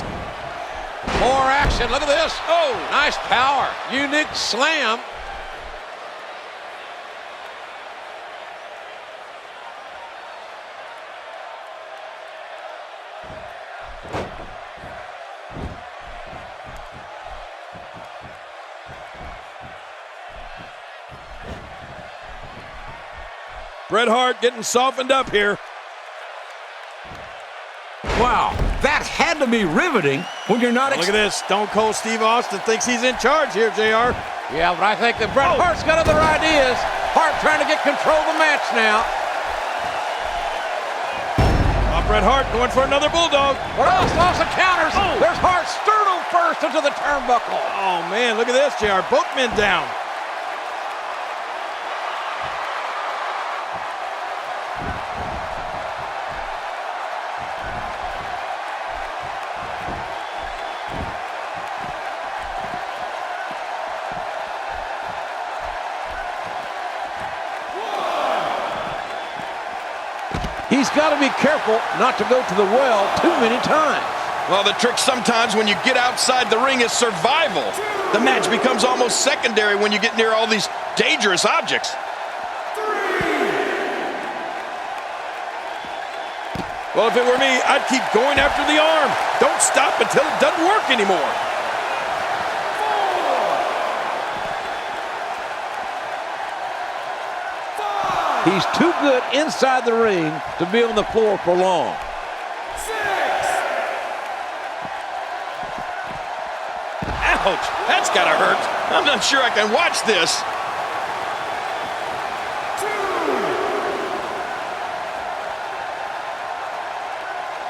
More action. Look at this. Oh, nice power. Unique slam. Bret Hart getting softened up here. Wow, that had to be riveting when you're not. Look at this. Stone Cold Steve Austin thinks he's in charge here, JR. Yeah, but I think that Bret Hart's got other ideas. Hart trying to get control of the match now. Bret Hart going for another bulldog. What else? Lots of counters. Oh. There's Hart sternum first into the turnbuckle. Oh, man, look at this, JR. Both men down. He's got to be careful not to go to the well too many times. Well, the trick sometimes when you get outside the ring is survival. The match becomes almost secondary when you get near all these dangerous objects. Well, if it were me, I'd keep going after the arm. Don't stop until it doesn't work anymore. He's too good inside the ring to be on the floor for long. 6. Ouch, that's gotta hurt. I'm not sure I can watch this. 2,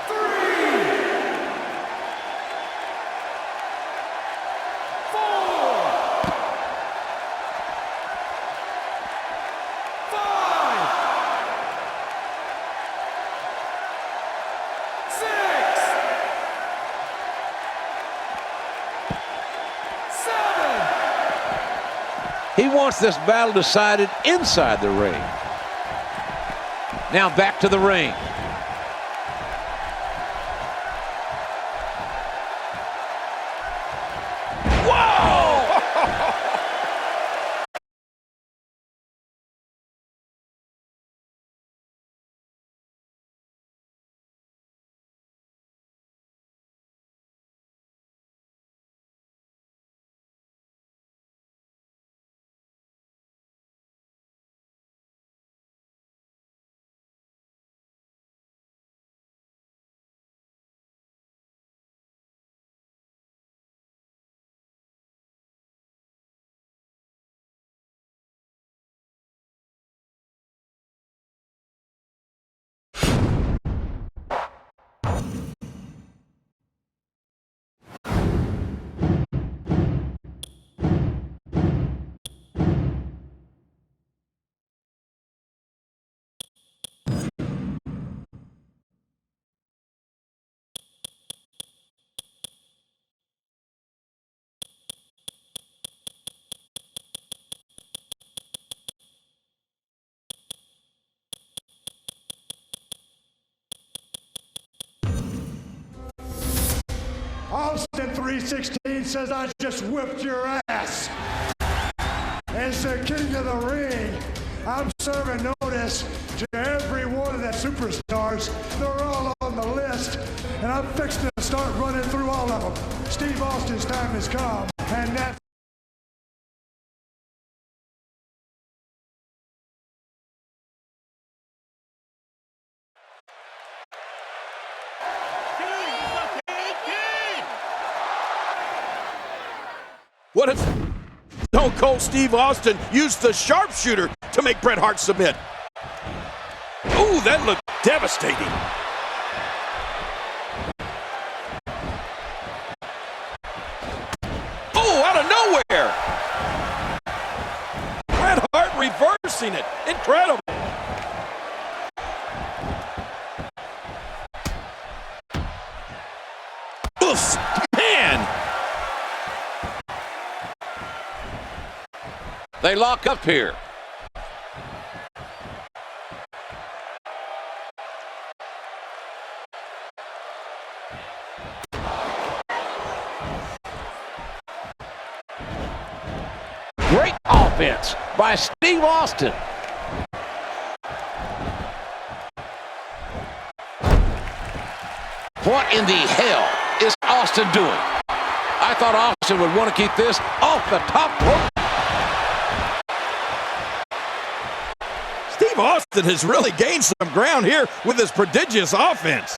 3, 4, 5, 6. wants this battle decided inside the ring. Now back to the ring. Austin 316 says I just whipped your ass. As the king of the ring, I'm serving notice to every one of the superstars. They're all on the list, and I'm fixing to start running through all of them. Steve Austin's time has come, and that's What if Stone Cold Steve Austin used the sharpshooter to make Bret Hart submit? Ooh, that looked devastating. Oh, out of nowhere! Bret Hart reversing it. Incredible. Oof, man! They lock up here. Great offense by Steve Austin. What in the hell is Austin doing? I thought Austin would want to keep this off the top rope. Steve Austin has really gained some ground here with his prodigious offense.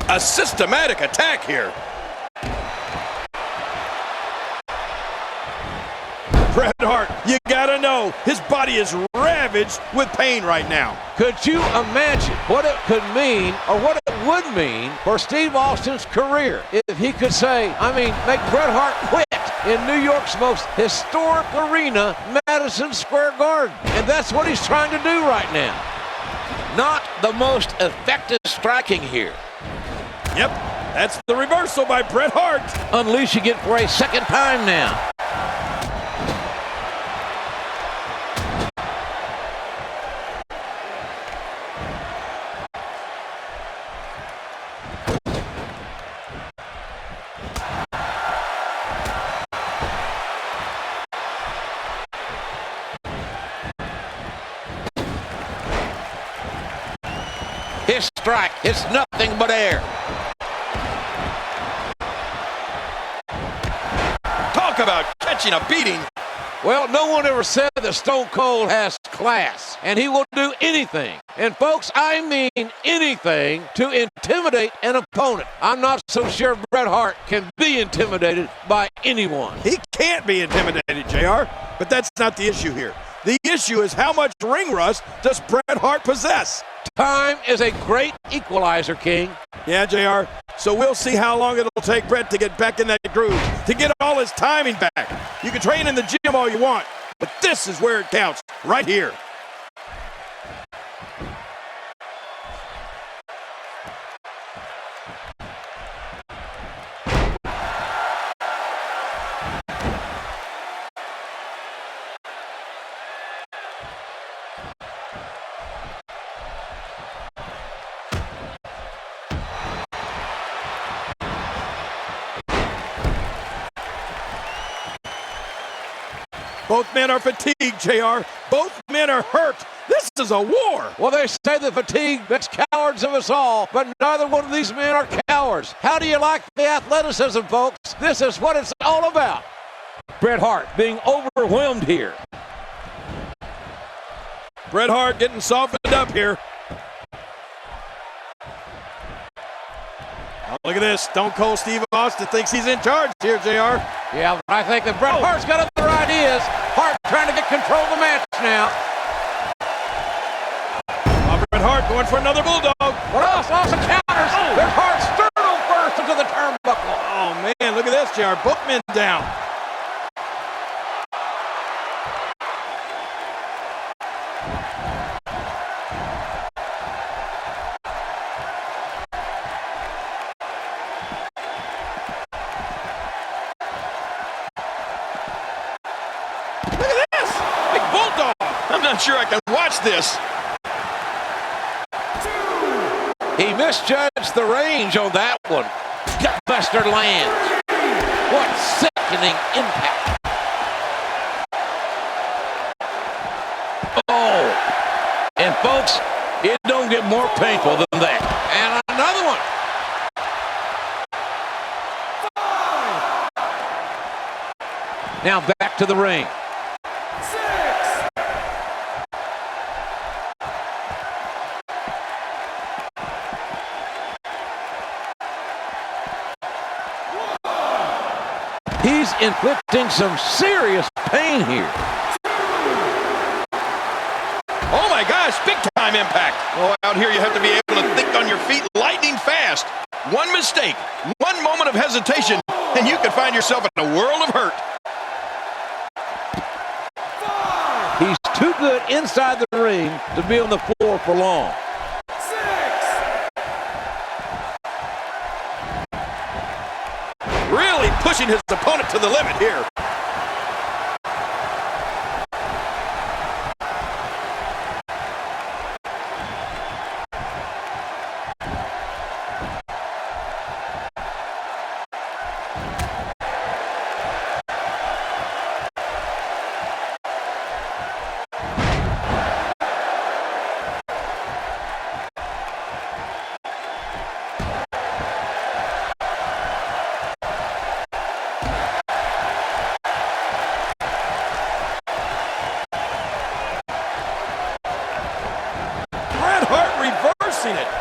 A systematic attack here. Bret Hart, you gotta know, his body is ravaged with pain right now. Could you imagine what it could mean, or what it would mean for Steve Austin's career if he could say, make Bret Hart quit in New York's most historic arena, Madison Square Garden? And that's what he's trying to do right now. Not the most effective striking here. Yep, that's the reversal by Bret Hart. Unleashing it for a second time now. His strike, it's nothing but air. Talk about catching a beating. Well, no one ever said that Stone Cold has class, and he will do anything. And folks, I mean anything to intimidate an opponent. I'm not so sure Bret Hart can be intimidated by anyone. He can't be intimidated, JR, but that's not the issue here. The issue is how much ring rust does Bret Hart possess? Time is a great equalizer, King. Yeah, JR. So we'll see how long it'll take Bret to get back in that groove, to get all his timing back. You can train in the gym all you want, but this is where it counts, right here. Both men are fatigued, JR. Both men are hurt. This is a war. Well, they say that fatigue makes cowards of us all, but neither one of these men are cowards. How do you like the athleticism, folks? This is what it's all about. Bret Hart being overwhelmed here. Bret Hart getting softened up here. Oh, look at this. Stone Cold Steve Austin thinks he's in charge here, JR. Yeah, I think that Bret Hart's got other ideas. Hart trying to get control of the match now. Bret Hart going for another bulldog. But Austin counters. There's Hart's sternal burst into the turnbuckle. Oh, man, look at this, JR. Both men down. I'm not sure I can watch this. He misjudged the range on that one. Gutbuster lands. What sickening impact. Oh. And folks, it don't get more painful than that. And another one. Now back to the ring. He's inflicting some serious pain here. Oh my gosh, big time impact. Oh, out here you have to be able to think on your feet lightning fast. One mistake, one moment of hesitation, and you can find yourself in a world of hurt. He's too good inside the ring to be on the floor for long. Really pushing his opponent to the limit here.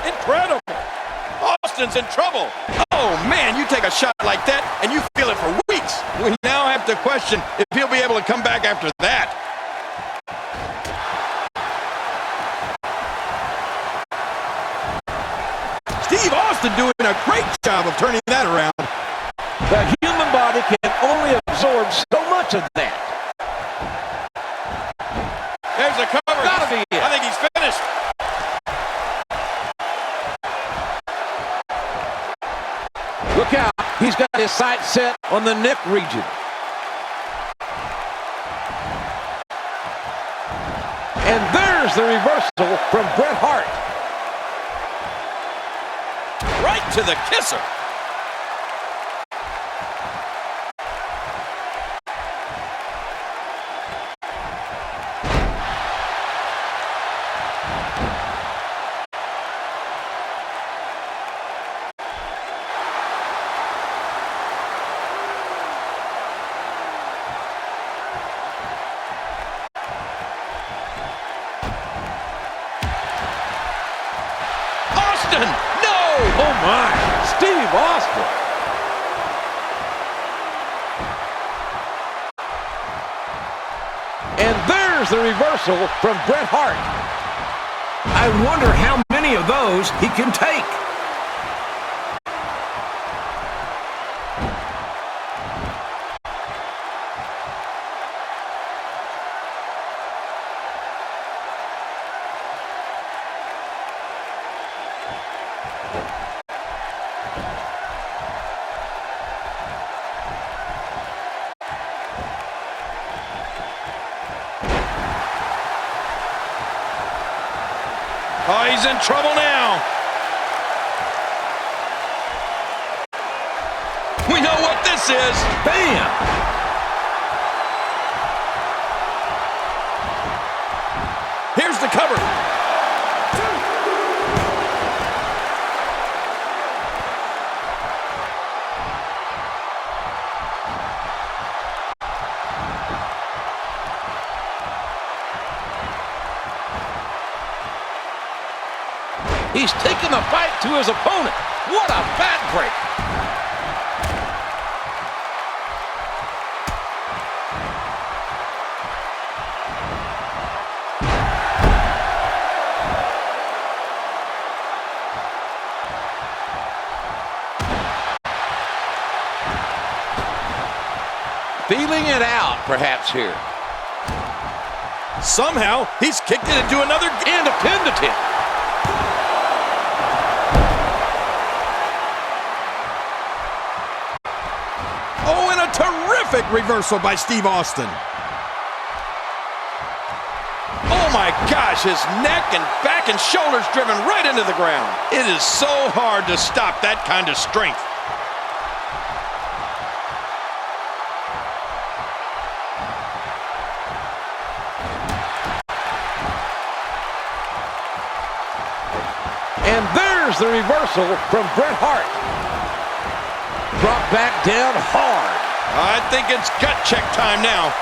Incredible. Austin's in trouble. Oh, man, you take a shot like that, and you feel it for weeks. We now have to question if he'll be able to come back after that. Steve Austin doing a great job of turning that around. The human body can only absorb so much of that. There's a cover. Gotta be it. I think he's finished. Look out, he's got his sights set on the neck region. And there's the reversal from Bret Hart. Right to the kisser. No! Oh my! Steve Austin! And there's the reversal from Bret Hart. I wonder how many of those he can take. Oh, he's in trouble now. We know what this is. Bam! He's taking the fight to his opponent. What a backbreaker. Feeling it out, perhaps, here. Somehow, he's kicked it into another and a pin to 10. Oh, and a terrific reversal by Steve Austin. Oh my gosh, his neck and back and shoulders driven right into the ground. It is so hard to stop that kind of strength. And there's the reversal from Bret Hart. Drop back down hard. I think it's gut check time now.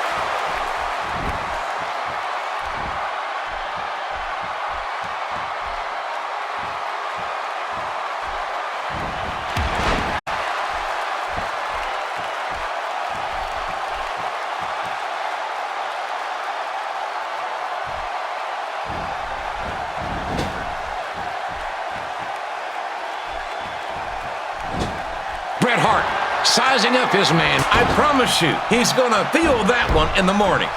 Bret Hart sizing up his man. I promise you, he's going to feel that one in the morning.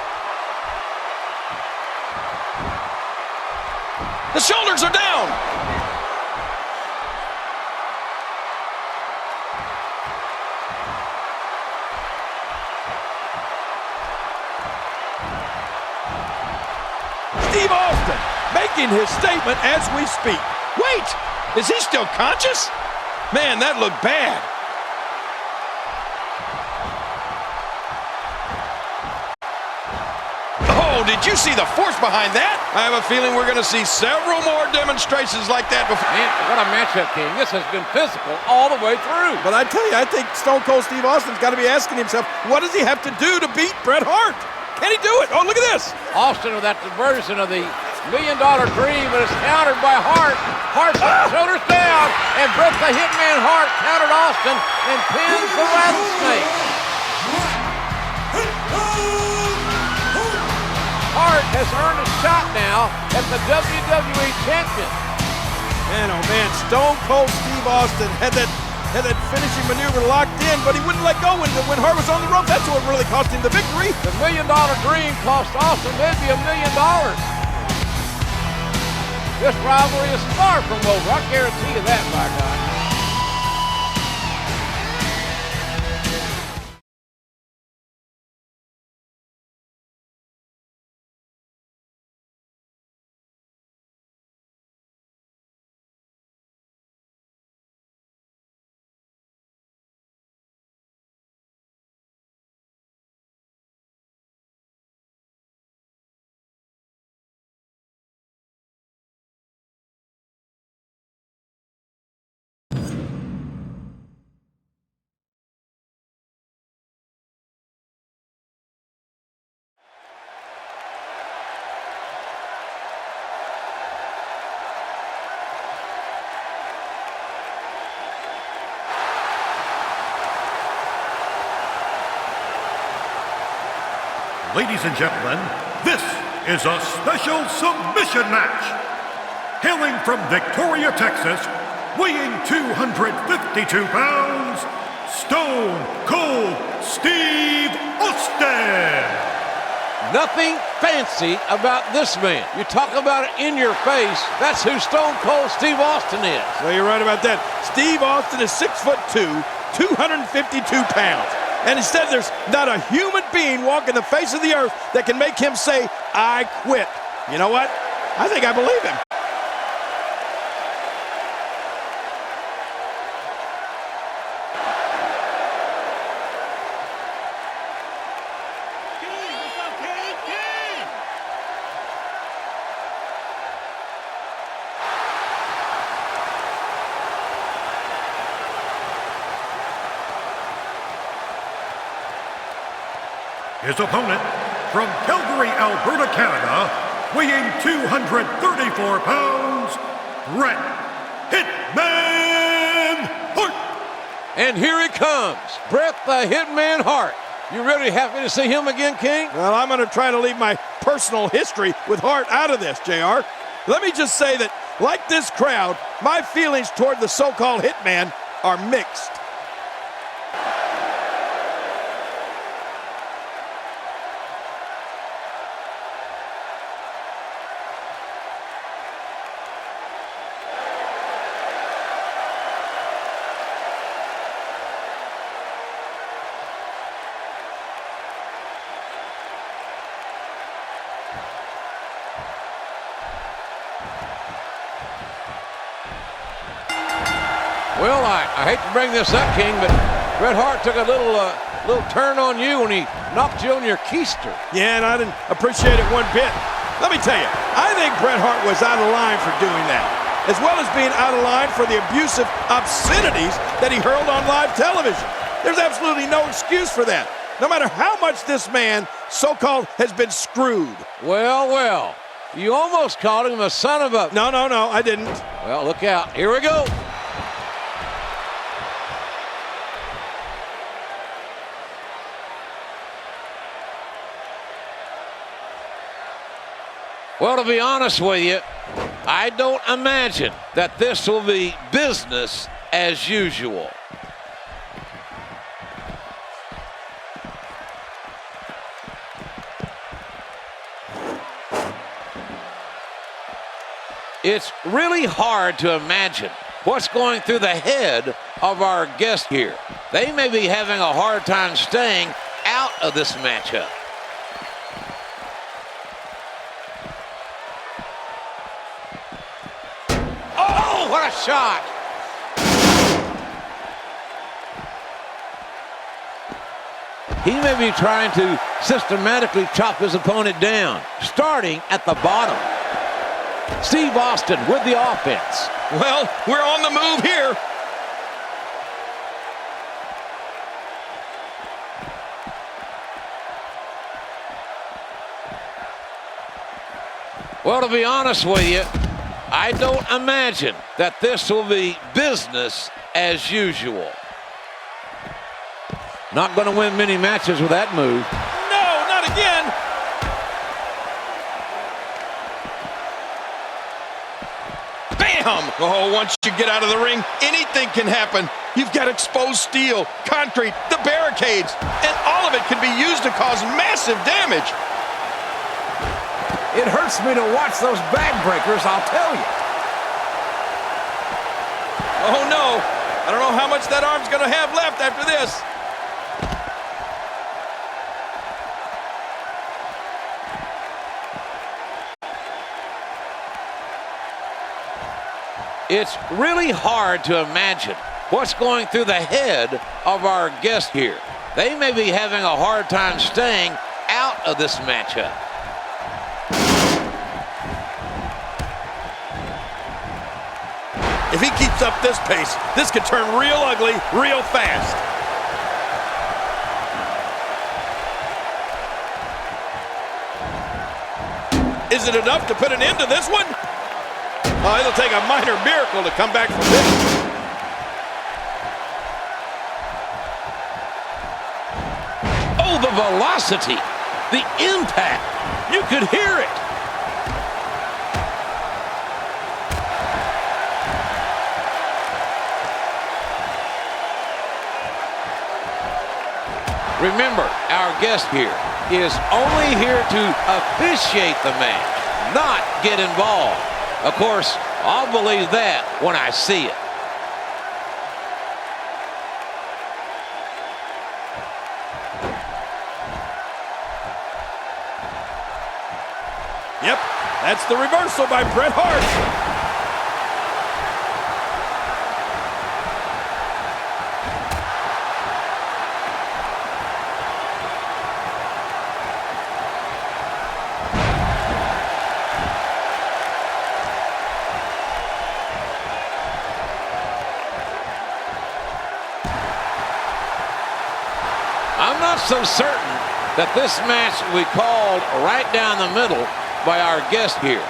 The shoulders are down. Steve Austin making his statement as we speak. Wait, is he still conscious? Man, that looked bad. Oh, did you see the force behind that? I have a feeling we're going to see several more demonstrations like that before. Man, what a matchup, King. This has been physical all the way through. But I tell you, I think Stone Cold Steve Austin's got to be asking himself, what does he have to do to beat Bret Hart? Can he do it? Oh, look at this. Austin with that version of the $1 Million Dream, but it's countered by Hart. Hart shoulders down, and Bret the Hitman Hart countered Austin and pins the Rattlesnake. Hart has earned a shot now at the WWE Champion. Man, oh man, Stone Cold Steve Austin had that finishing maneuver locked in, but he wouldn't let go when Hart was on the rope. That's what really cost him the victory. The $1 Million Dream cost Austin maybe $1 million. This rivalry is far from over. I guarantee you that, by God. Ladies and gentlemen, this is a special submission match. Hailing from Victoria, Texas, weighing 252 pounds, Stone Cold Steve Austin. Nothing fancy about this man. You talk about it in your face, that's who Stone Cold Steve Austin is. Well, you're right about that. Steve Austin is 6'2", 252 pounds. And instead, there's not a human being walking the face of the earth that can make him say, I quit. You know what? I think I believe him. His opponent, from Calgary, Alberta, Canada, weighing 234 pounds, Bret Hitman Hart. And here he comes, Bret the Hitman Hart. You really happy to see him again, King? Well, I'm going to try to leave my personal history with Hart out of this, JR. Let me just say that, like this crowd, my feelings toward the so-called Hitman are mixed. Well, I hate to bring this up, King, but Bret Hart took a little turn on you when he knocked you on your keister. Yeah, and I didn't appreciate it one bit. Let me tell you, I think Bret Hart was out of line for doing that, as well as being out of line for the abusive obscenities that he hurled on live television. There's absolutely no excuse for that, no matter how much this man, so-called, has been screwed. Well, you almost called him a son of a... No, I didn't. Well, look out. Here we go. Well, to be honest with you, I don't imagine that this will be business as usual. It's really hard to imagine what's going through the head of our guest here. They may be having a hard time staying out of this matchup. Oh, what a shot! He may be trying to systematically chop his opponent down, starting at the bottom. Steve Austin with the offense. Well, we're on the move here. Well, to be honest with you, I don't imagine that this will be business as usual. Not going to win many matches with that move. No, not again. Bam! Oh, once you get out of the ring, anything can happen. You've got exposed steel, concrete, the barricades, and all of it can be used to cause massive damage. It hurts me to watch those bag breakers, I'll tell you. Oh, no. I don't know how much that arm's going to have left after this. It's really hard to imagine what's going through the head of our guest here. They may be having a hard time staying out of this matchup. If he keeps up this pace, this could turn real ugly real fast. Is it enough to put an end to this one? Oh, it'll take a minor miracle to come back from this. Oh, the velocity, the impact. You could hear it. Remember, our guest here is only here to officiate the match, not get involved. Of course, I'll believe that when I see it. Yep, that's the reversal by Bret Hart. I'm not so certain that this match will be called right down the middle by our guest here.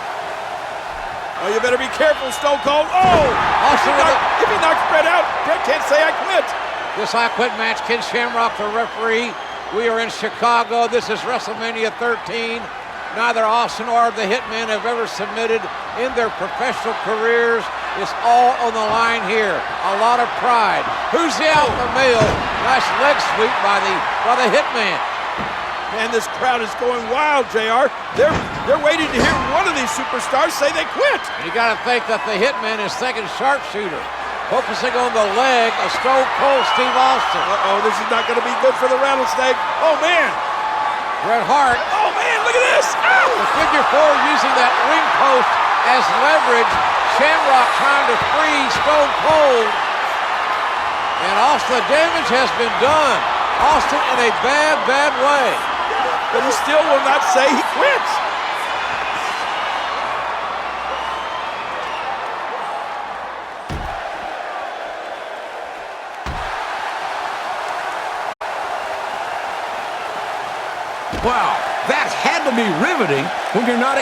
Oh, you better be careful, Stone Cold. Oh! Austin If he knocks Bret out, Bret can't say I quit. This I Quit match, Ken Shamrock, the referee. We are in Chicago. This is WrestleMania 13. Neither Austin or the Hitman have ever submitted in their professional careers. It's all on the line here. A lot of pride. Who's the alpha male? Nice leg sweep by the Hitman. Man, this crowd is going wild, JR. They're waiting to hear one of these superstars say they quit. And you got to think that the Hitman is thinking sharpshooter, focusing on the leg of Stone Cold Steve Austin. Uh-oh, this is not going to be good for the Rattlesnake. Oh, man. Bret Hart. Oh, man, look at this. Ow! The figure four using that ring post as leverage. Shamrock trying to free Stone Cold. And Austin, the damage has been done. Austin in a bad, bad way. But he still will not say he quits. Wow, that had to be riveting when you're not